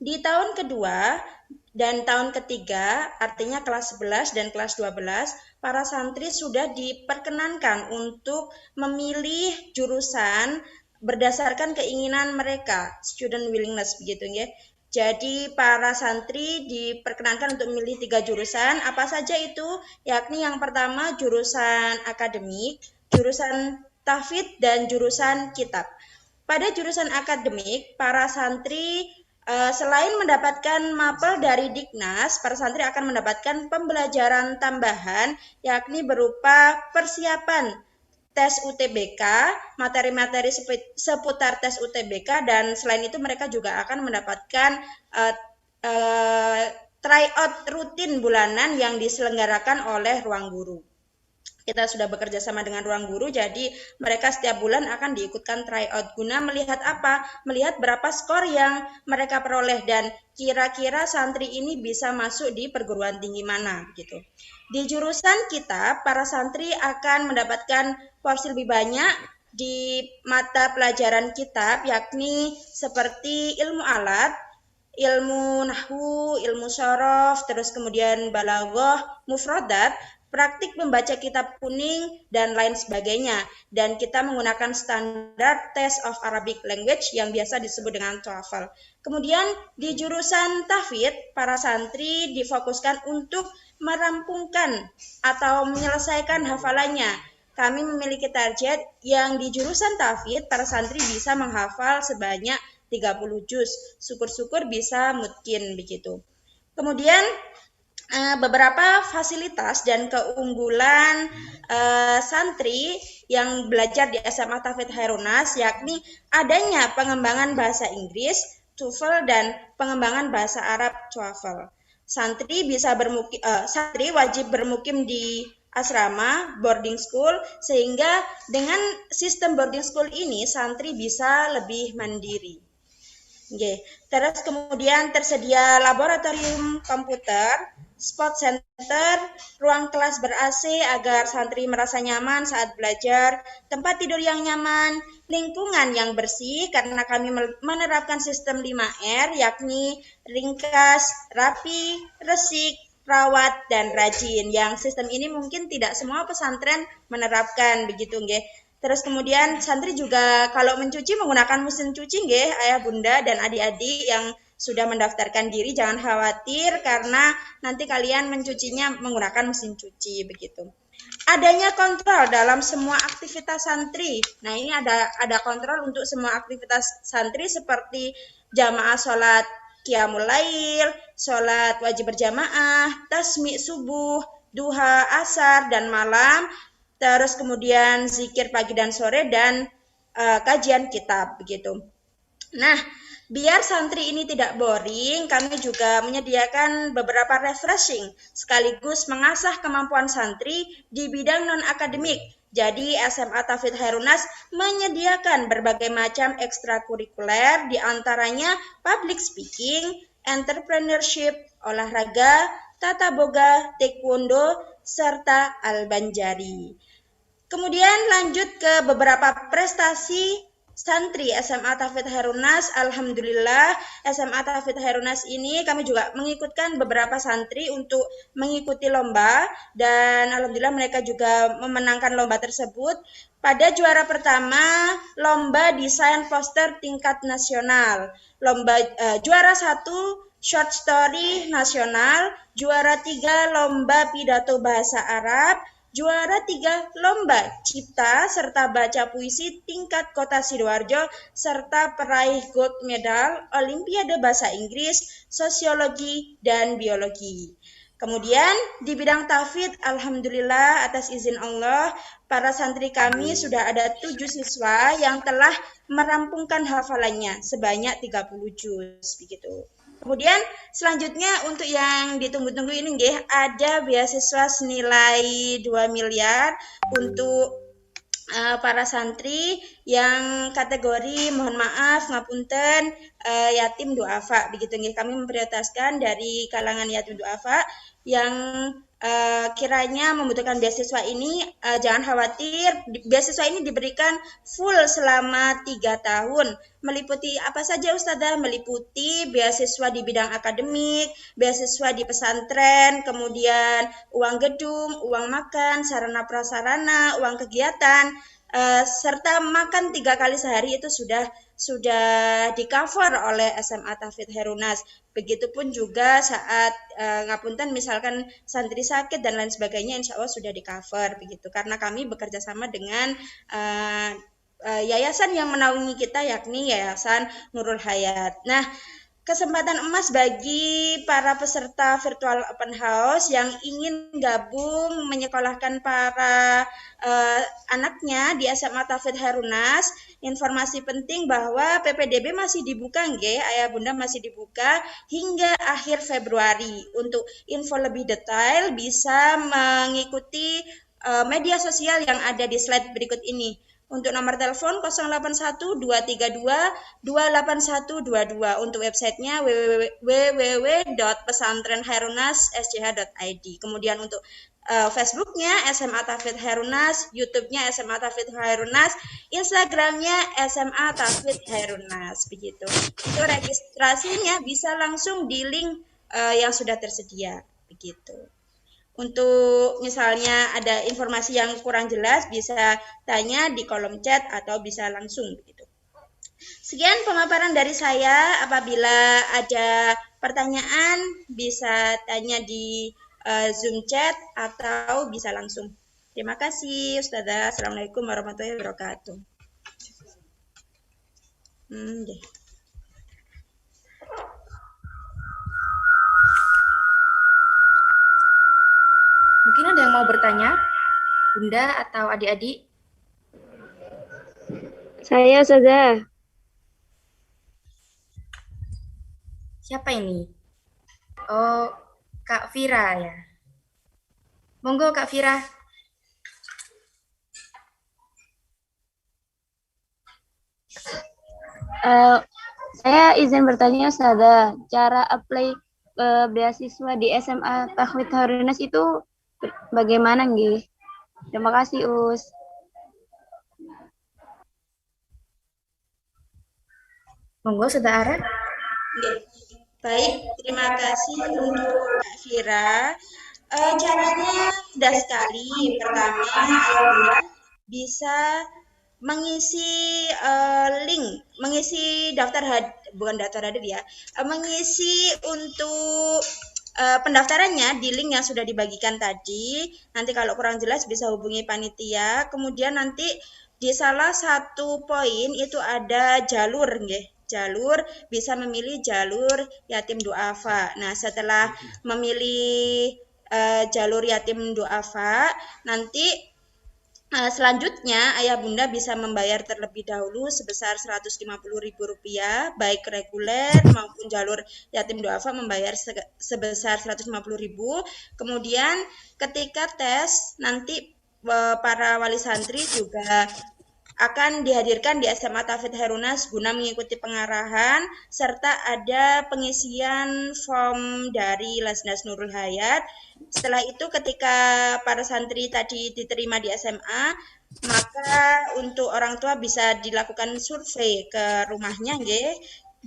Di tahun kedua dan tahun ketiga, artinya kelas 11 dan kelas 12, para santri sudah diperkenankan untuk memilih jurusan berdasarkan keinginan mereka, student willingness, begitu ya. Jadi para santri diperkenankan untuk memilih 3 jurusan, apa saja itu? Yakni yang pertama jurusan akademik, jurusan tahfidz, dan jurusan kitab. Pada jurusan akademik, para santri selain mendapatkan mapel dari Diknas, para santri akan mendapatkan pembelajaran tambahan, yakni berupa persiapan tes UTBK, materi-materi seputar tes UTBK, dan selain itu mereka juga akan mendapatkan tryout rutin bulanan yang diselenggarakan oleh Ruang Guru. Kita sudah bekerja sama dengan Ruang Guru, jadi mereka setiap bulan akan diikutkan tryout guna melihat apa? Melihat berapa skor yang mereka peroleh dan kira-kira santri ini bisa masuk di perguruan tinggi mana gitu. Di jurusan kitab, para santri akan mendapatkan porsi lebih banyak di mata pelajaran kitab, yakni seperti ilmu alat, ilmu nahwu, ilmu syaraf, terus kemudian balaghah, mufradat, praktik membaca kitab kuning, dan lain sebagainya. Dan kita menggunakan standar Test of Arabic Language yang biasa disebut dengan TOEFL. Kemudian di jurusan tahfidz, para santri difokuskan untuk merampungkan atau menyelesaikan hafalannya. Kami memiliki target yang di jurusan tahfidz, para santri bisa menghafal sebanyak 30 juz. Syukur-syukur bisa mutkin begitu. Kemudian beberapa fasilitas dan keunggulan santri yang belajar di SMA Tauhid Khairnas, yakni adanya pengembangan bahasa Inggris TOEFL dan pengembangan bahasa Arab TOEFL. Santri wajib bermukim di asrama boarding school, sehingga dengan sistem boarding school ini santri bisa lebih mandiri. Oke. Terus kemudian tersedia laboratorium komputer, sport center, ruang kelas ber-AC agar santri merasa nyaman saat belajar, tempat tidur yang nyaman, lingkungan yang bersih karena kami menerapkan sistem 5R, yakni ringkas, rapi, resik, rawat, dan rajin. Yang sistem ini mungkin tidak semua pesantren menerapkan begitu nggih. Terus kemudian santri juga kalau mencuci menggunakan mesin cuci nggih, ayah bunda dan adik-adik yang sudah mendaftarkan diri, jangan khawatir karena nanti kalian mencucinya menggunakan mesin cuci begitu. Adanya kontrol dalam semua aktivitas santri. Nah, ini ada kontrol untuk semua aktivitas santri seperti jamaah sholat qiyamul lail, sholat wajib berjamaah, tasmi subuh, duha, asar, dan malam, terus kemudian zikir pagi dan sore, dan kajian kitab begitu. Nah, biar santri ini tidak boring, kami juga menyediakan beberapa refreshing sekaligus mengasah kemampuan santri di bidang non-akademik. Jadi SMA Tauhid Khairun Nas menyediakan berbagai macam ekstrakurikuler, diantaranya public speaking, entrepreneurship, olahraga, tata boga, taekwondo, serta al-banjari. Kemudian lanjut ke beberapa prestasi santri SMA Tauhid Khairun Nas. Alhamdulillah, SMA Tauhid Khairun Nas ini kami juga mengikutkan beberapa santri untuk mengikuti lomba, dan alhamdulillah mereka juga memenangkan lomba tersebut. Pada juara pertama, lomba desain poster tingkat nasional, juara 1 short story nasional, juara 3 lomba pidato bahasa Arab, juara 3 lomba cipta serta baca puisi tingkat Kota Sidoarjo, serta peraih gold medal Olimpiade Bahasa Inggris, Sosiologi, dan Biologi. Kemudian di bidang tafid, alhamdulillah atas izin Allah, para santri kami sudah ada 7 siswa yang telah merampungkan hafalannya sebanyak 30 juz begitu. Kemudian selanjutnya untuk yang ditunggu-tunggu ini nggih, ada beasiswa senilai 2 miliar untuk para santri yang kategori mohon maaf ngapunten yatim duafa begitu nggih. Kami memprioritaskan dari kalangan yatim duafa yang kiranya membutuhkan beasiswa ini. Jangan khawatir, beasiswa ini diberikan full selama 3 tahun. Meliputi apa saja Ustazah? Meliputi beasiswa di bidang akademik, beasiswa di pesantren, kemudian uang gedung, uang makan, sarana prasarana, uang kegiatan, serta makan 3 kali sehari itu sudah di cover oleh SMA Tauhid Khairun Nas. Begitupun juga saat ngapunten misalkan santri sakit dan lain sebagainya, insya Allah sudah di cover begitu, karena kami bekerja sama dengan yayasan yang menaungi kita, yakni Yayasan Nurul Hayat. Nah, kesempatan emas bagi para peserta virtual open house yang ingin gabung menyekolahkan para anaknya di SMA Tauhid Khairun Nas. Informasi penting bahwa PPDB masih dibuka nggih, Ayah Bunda, masih dibuka hingga akhir Februari. Untuk info lebih detail bisa mengikuti media sosial yang ada di slide berikut ini. Untuk nomor telepon 081233282122. Untuk websitenya www.pesantrenkhairunnas.sch.id. Kemudian untuk Facebooknya SMA Tauhid Khairun Nas, YouTube-nya SMA Tauhid Khairun Nas, Instagramnya SMA Tauhid Khairun Nas begitu. Itu registrasinya bisa langsung di link yang sudah tersedia begitu. Untuk misalnya ada informasi yang kurang jelas bisa tanya di kolom chat atau bisa langsung begitu. Sekian pemaparan dari saya. Apabila ada pertanyaan bisa tanya di Zoom chat atau bisa langsung. Terima kasih Ustazah. Assalamualaikum warahmatullahi wabarakatuh. Mungkin ada yang mau bertanya, Bunda atau adik-adik? Saya, Ustazah. Siapa ini? Oh, Kak Vira ya. Monggo Kak Vira. Saya izin bertanya, Ustazah. Cara apply beasiswa di SMA Tauhid Khairun Nas itu bagaimana nggih? Terima kasih Us. Monggo sudah Ara. Baik, terima kasih untuk Kak Vira. Caranya mudah sekali. Pertama, Ayah Bunda bisa mengisi link, mengisi bukan daftar hadir ya, mengisi untuk pendaftarannya di link yang sudah dibagikan tadi. Nanti kalau kurang jelas bisa hubungi panitia. Kemudian nanti di salah satu poin itu ada jalur, nggih. Jalur bisa memilih jalur yatim duafa. Nah, setelah memilih jalur yatim duafa, nanti selanjutnya, ayah bunda bisa membayar terlebih dahulu sebesar Rp150.000, baik reguler maupun jalur yatim duafa membayar sebesar Rp150.000. Kemudian ketika tes, nanti para wali santri juga akan dihadirkan di SMA Tauhid Herunas guna mengikuti pengarahan serta ada pengisian form dari Lasnas Nurul Hayat. Setelah itu ketika para santri tadi diterima di SMA, maka untuk orang tua bisa dilakukan survei ke rumahnya, nggih.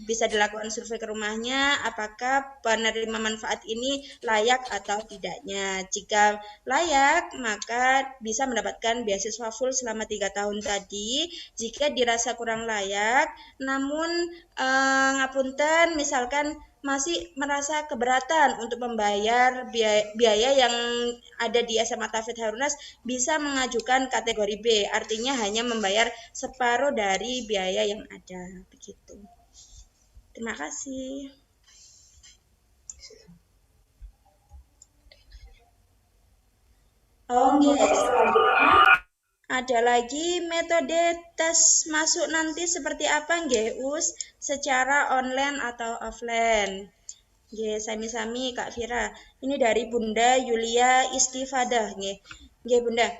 Bisa dilakukan survei ke rumahnya apakah penerima manfaat ini layak atau tidaknya. Jika layak, maka bisa mendapatkan beasiswa full selama 3 tahun tadi. Jika dirasa kurang layak, namun ngapunten misalkan masih merasa keberatan untuk membayar biaya yang ada di SMA Tauhid Harunas, bisa mengajukan kategori B, artinya hanya membayar separuh dari biaya yang ada, begitu. Terima kasih. Oke, selanjutnya ada lagi metode tes masuk nanti seperti apa nggih Us? Secara online atau offline? Nggih, sami-sami Kak Vira. Ini dari Bunda Yulia Istifadah nggih. Nggih Bunda.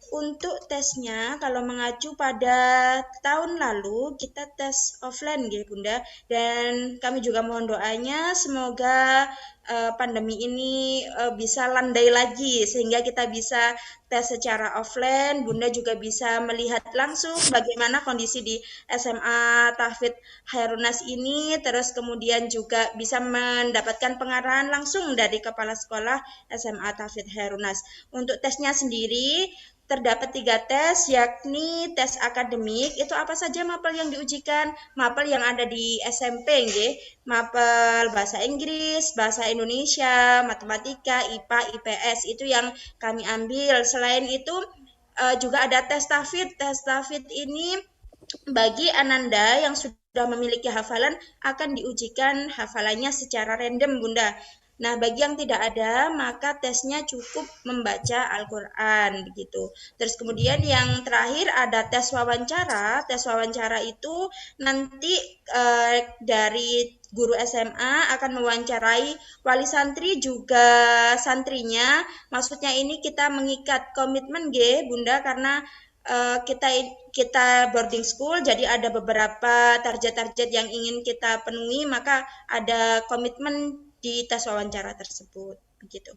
Untuk tesnya kalau mengacu pada tahun lalu kita tes offline nggih Bunda, dan kami juga mohon doanya semoga pandemi ini bisa landai lagi sehingga kita bisa tes secara offline. Bunda juga bisa melihat langsung bagaimana kondisi di SMA Tauhid Harunas ini, terus kemudian juga bisa mendapatkan pengarahan langsung dari kepala sekolah SMA Tauhid Harunas. Untuk tesnya sendiri terdapat 3 tes, yakni tes akademik. Itu apa saja mapel yang diujikan? Mapel yang ada di SMP, nggih. Mapel bahasa Inggris, bahasa Indonesia, matematika, IPA, IPS, itu yang kami ambil. Selain itu juga ada tes tafid. Tes tafid ini bagi Ananda yang sudah memiliki hafalan akan diujikan hafalannya secara random, Bunda. Nah, bagi yang tidak ada, maka tesnya cukup membaca Al-Quran, begitu. Terus kemudian yang terakhir ada tes wawancara. Tes wawancara itu nanti dari guru SMA akan mewawancarai wali santri juga santrinya. Maksudnya ini kita mengikat komitmen G, Bunda, karena kita boarding school, jadi ada beberapa target-target yang ingin kita penuhi, maka ada komitmen di tes wawancara tersebut, begitu.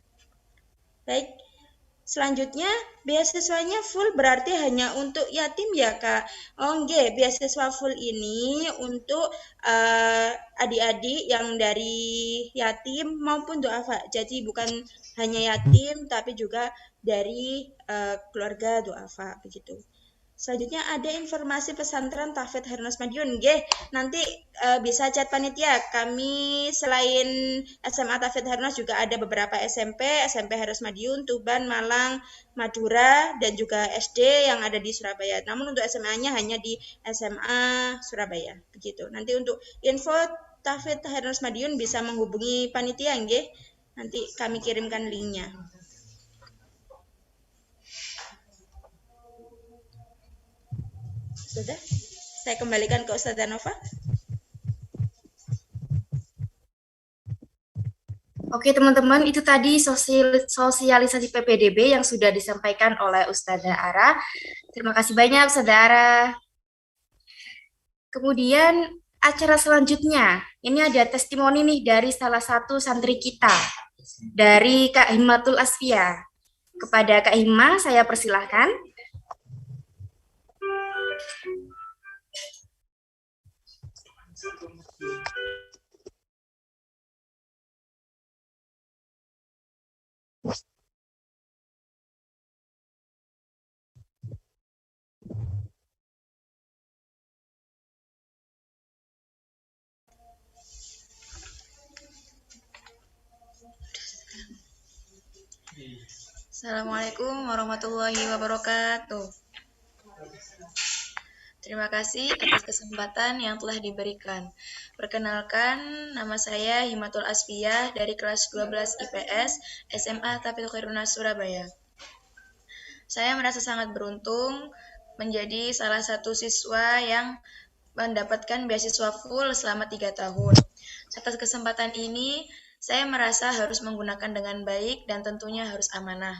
Baik, selanjutnya beasiswanya full berarti hanya untuk yatim ya Kak? Oh nggih, beasiswa full ini untuk adik-adik yang dari yatim maupun duafa. Jadi bukan hanya yatim tapi juga dari keluarga duafa, begitu. Selanjutnya ada informasi pesantren Tauhid Harunas Madiun, nggih. Nanti bisa chat panitia. Kami selain SMA Tauhid Harunas juga ada beberapa SMP Harus Madiun, Tuban, Malang, Madura, dan juga SD yang ada di Surabaya. Namun untuk SMA-nya hanya di SMA Surabaya, begitu. Nanti untuk info Tauhid Harunas Madiun bisa menghubungi panitia, nggih. Nanti kami kirimkan linknya. Sudah? Saya kembalikan ke Ustazah Nova. Oke teman-teman, itu tadi sosialisasi PPDB yang sudah disampaikan oleh Ustazah Ara. Terima kasih banyak Ustazah Ara. Kemudian acara selanjutnya, ini ada testimoni nih dari salah satu santri kita, dari Kak Himatul Asfia. Kepada Kak Hima, saya persilahkan. Assalamualaikum warahmatullahi wabarakatuh. Terima kasih atas kesempatan yang telah diberikan. Perkenalkan, nama saya Himatul Asfiyah dari kelas 12 IPS SMA Tafidh Khairunnas Surabaya. Saya merasa sangat beruntung menjadi salah satu siswa yang mendapatkan beasiswa full selama 3 tahun. Atas kesempatan ini, saya merasa harus menggunakan dengan baik dan tentunya harus amanah.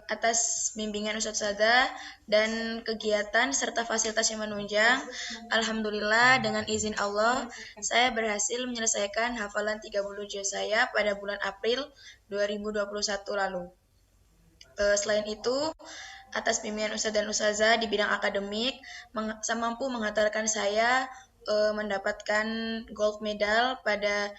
Atas bimbingan Ustadzah dan kegiatan serta fasilitas yang menunjang, alhamdulillah dengan izin Allah, saya berhasil menyelesaikan hafalan 30 juz saya pada bulan April 2021 lalu. Selain itu, atas bimbingan Ustadz dan Ustazah di bidang akademik, mampu menghantarkan saya mendapatkan gold medal pada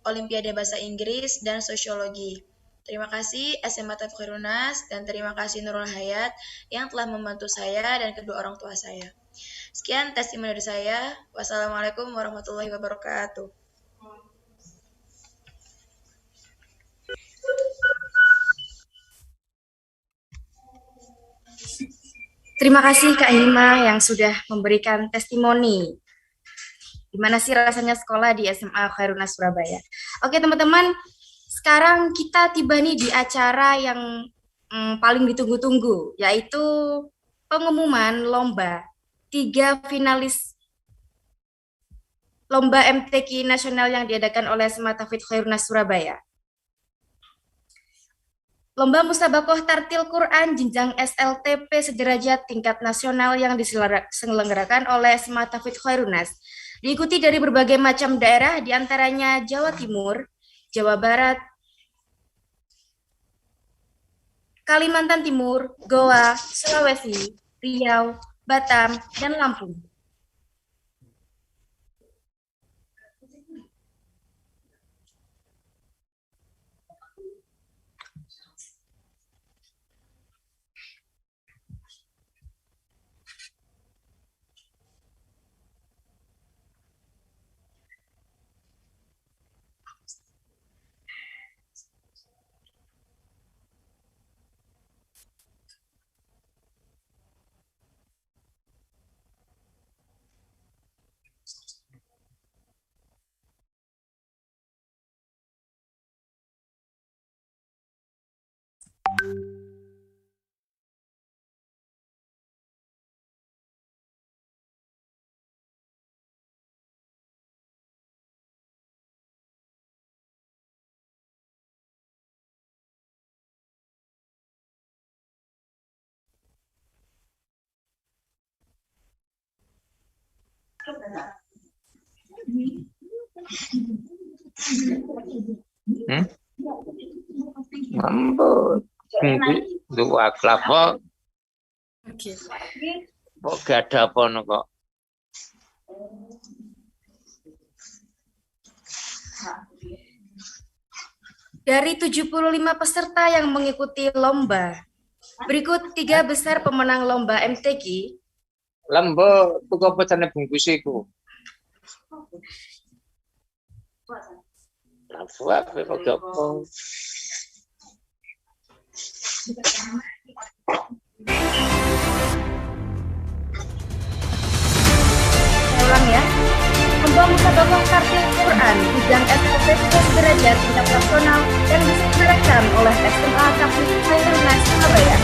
Olimpiade Bahasa Inggris dan Sosiologi. Terima kasih SMA Tafidh Khairunnas dan terima kasih Nurul Hayat yang telah membantu saya dan kedua orang tua saya. Sekian testimoni dari saya. Wassalamualaikum warahmatullahi wabarakatuh. Terima kasih Kak Hima yang sudah memberikan testimoni. Gimana sih rasanya sekolah di SMA Khairunnas Surabaya? Oke teman-teman, sekarang kita tiba nih di acara yang paling ditunggu-tunggu, yaitu pengumuman lomba 3 finalis lomba MTQ nasional yang diadakan oleh SMA Tafidh Khairunnas Surabaya. Lomba Musabaqah Tartil Quran jenjang SLTP sederajat tingkat nasional yang diselenggarakan oleh SMA Tafidh Khairunnas diikuti dari berbagai macam daerah, diantaranya Jawa Timur, Jawa Barat, Kalimantan Timur, Goa, Sulawesi, Riau, Batam, dan Lampung. Mampu dua kelapa. Oke. Kok gak ada apa kok. Dari 75 peserta yang mengikuti lomba, berikut 3 besar pemenang lomba MTQ. Lembo, tuku apa jane bungkusiku. Lafu apa kok apa. Ulang ya. Lomba Musabaqah Tartil Quran jenjang SLTP sederajat tingkat nasional yang diselenggarakan oleh SMA Tafidh Khairunnas Surabaya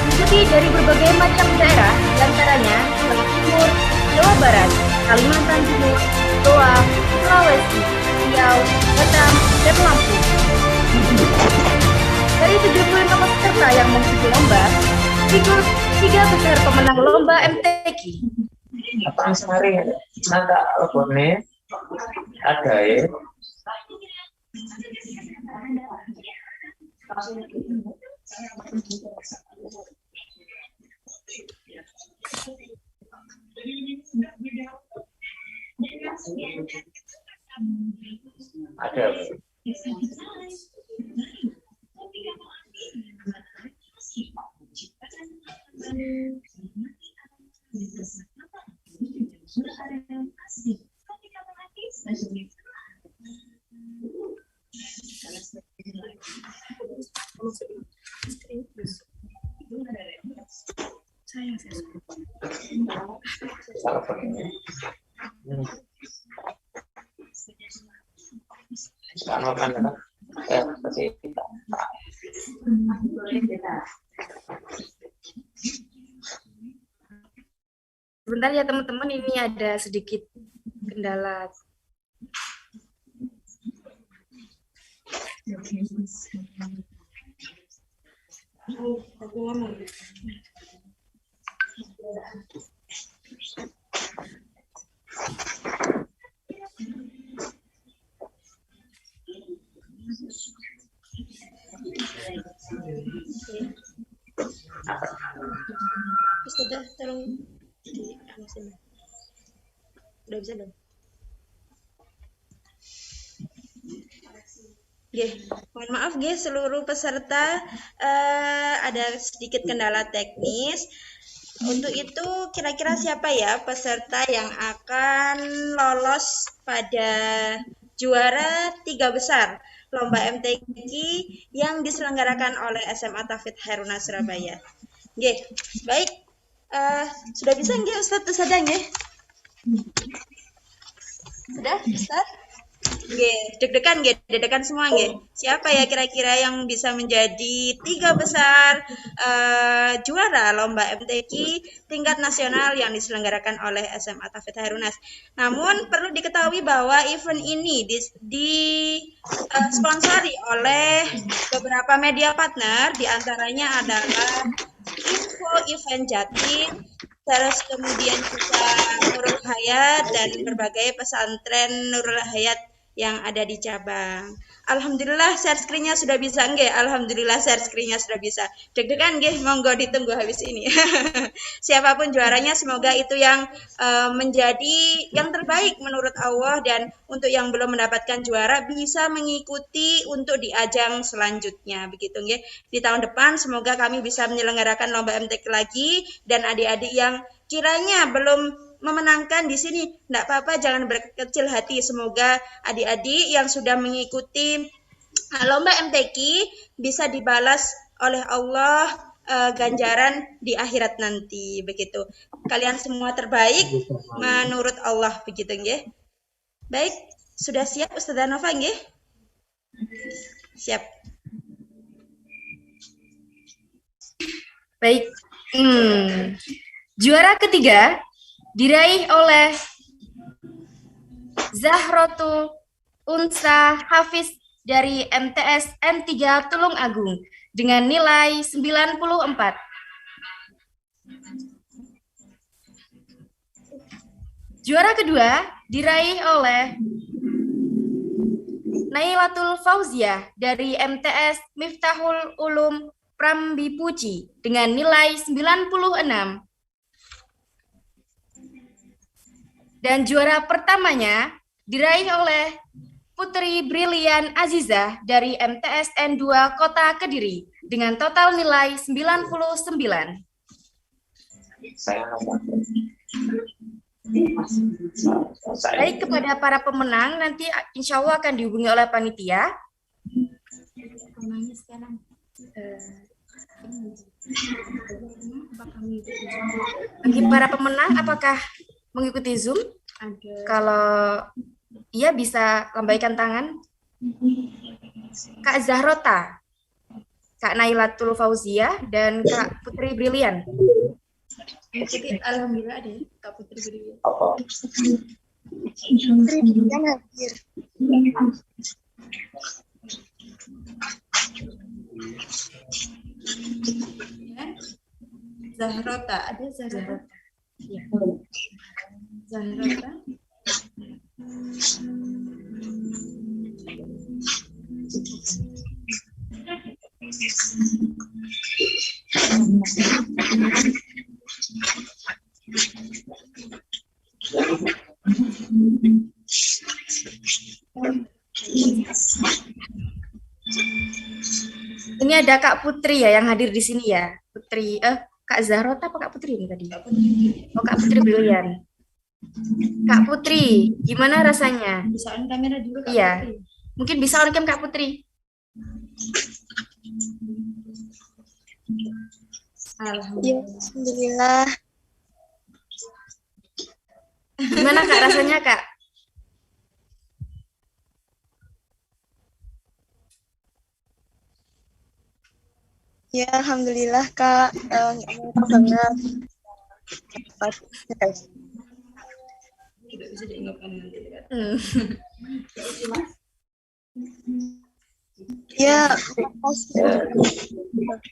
diikuti dari berbagai macam daerah, diantaranya Jawa Timur, Jawa Barat, Kalimantan Timur, Goa, Sulawesi, Riau, Batam, dan Lampung. Dari 75 peserta yang mengikuti lomba, berikut 3 besar pemenang lomba MTQ. Apaan sehari nanda abone ada ya. Ada. Sayang saya. Telepon ini. Sekarang makan kan? Kasih kita. Sebentar ya teman-teman, ini ada sedikit kendala. Sudah, tolong diawasin. Udah bisa dong. Mohon maaf seluruh peserta ada sedikit kendala teknis. Untuk itu kira-kira siapa ya peserta yang akan lolos pada juara 3 besar lomba MTQ yang diselenggarakan oleh SMA Tauhid Hairunaz Surabaya? Baik. Sudah bisa Ustadz Sadang Sudah, Ustadz? Deg-degan semua Siapa ya kira-kira yang bisa menjadi 3 besar juara lomba MTQ tingkat nasional yang diselenggarakan oleh SMA Tauhid Hairunaz. Namun perlu diketahui bahwa event ini disponsori oleh beberapa media partner, diantaranya adalah Info Event Jatim, terus kemudian juga Nurul Hayat dan berbagai pesantren Nurul Hayat yang ada di cabang. Alhamdulillah share screen-nya sudah bisa Alhamdulillah share screen-nya sudah bisa. Deg-degan monggo ditunggu habis ini. Siapapun juaranya semoga itu yang menjadi yang terbaik menurut Allah, dan untuk yang belum mendapatkan juara bisa mengikuti untuk di ajang selanjutnya begitu Di tahun depan semoga kami bisa menyelenggarakan lomba MTQ lagi, dan adik-adik yang kiranya belum memenangkan di sini, enggak apa-apa, jangan berkecil hati. Semoga adik-adik yang sudah mengikuti lomba MTQ bisa dibalas oleh Allah ganjaran di akhirat nanti begitu. Kalian semua terbaik menurut Allah begitu Baik, sudah siap Ustazah Nova Siap. Baik. Juara ketiga diraih oleh Zahrotul Unsa Hafiz dari MTS N3 Tulung Agung dengan nilai 94. Juara kedua diraih oleh Nailatul Fauziah dari MTS Miftahul Ulum Prambipuci dengan nilai 96. Dan juara pertamanya diraih oleh Putri Brilian Azizah dari MTS N2 Kota Kediri dengan total nilai 99. Baik, kepada para pemenang nanti insya Allah akan dihubungi oleh panitia. Bagi para pemenang, apakah mengikuti Zoom? Kalau iya bisa lambaikan tangan. Kak Zahrota, Kak Nailatul Fauziah, dan Kak Putri Brilian. Alhamdulillah ada Kak Putri Brilian. Putri Brilian hadir. Zahrota, ada Zahrota. Ya. Zahrota. Ini ada Kak Putri ya yang hadir di sini ya. Putri, Kak Zahrota apa Kak Putri ini tadi? Oh, Kak Putri Brilian. Kak Putri, gimana rasanya? Bisa on kamera dulu Kak iya. Putri. Mungkin bisa on cam Kak Putri. Alhamdulillah. Alhamdulillah. Gimana Kak rasanya Kak? Ya, alhamdulillah Kak. Nggak nyangka banget. Hmm. Ya, makasih.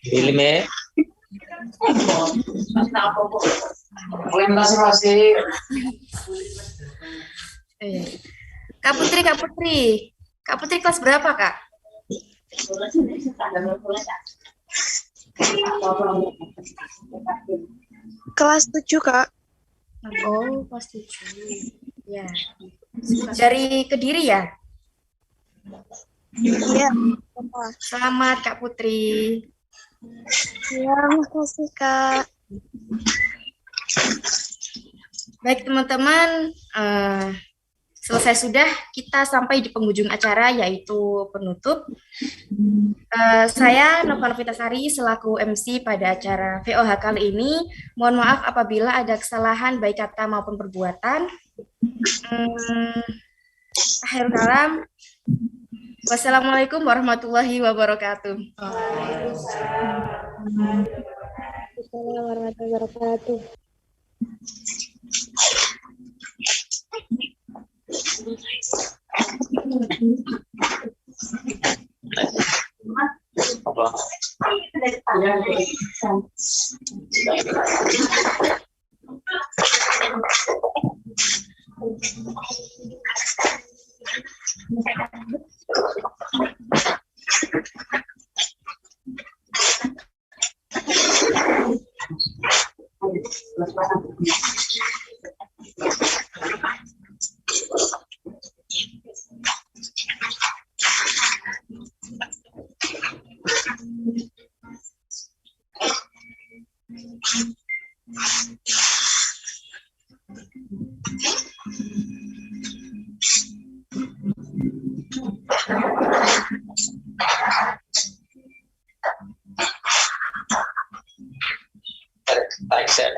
Film ya. Kak Putri, Kak Putri. Kak Putri kelas berapa Kak? Kelas 7 Kak. Oh, kelas 7. Ya. Dari Kediri ya? Iya. Selamat Kak Putri. Ya, makasih Kak. Baik teman-teman, selesai sudah, kita sampai di penghujung acara yaitu penutup. Saya Nova Novitasari selaku MC pada acara VOH kali ini. Mohon maaf apabila ada kesalahan baik kata maupun perbuatan. Akhirul kalam. Wassalamualaikum warahmatullahi wabarakatuh. Assalamualaikum warahmatullahi wabarakatuh. Tarik saya.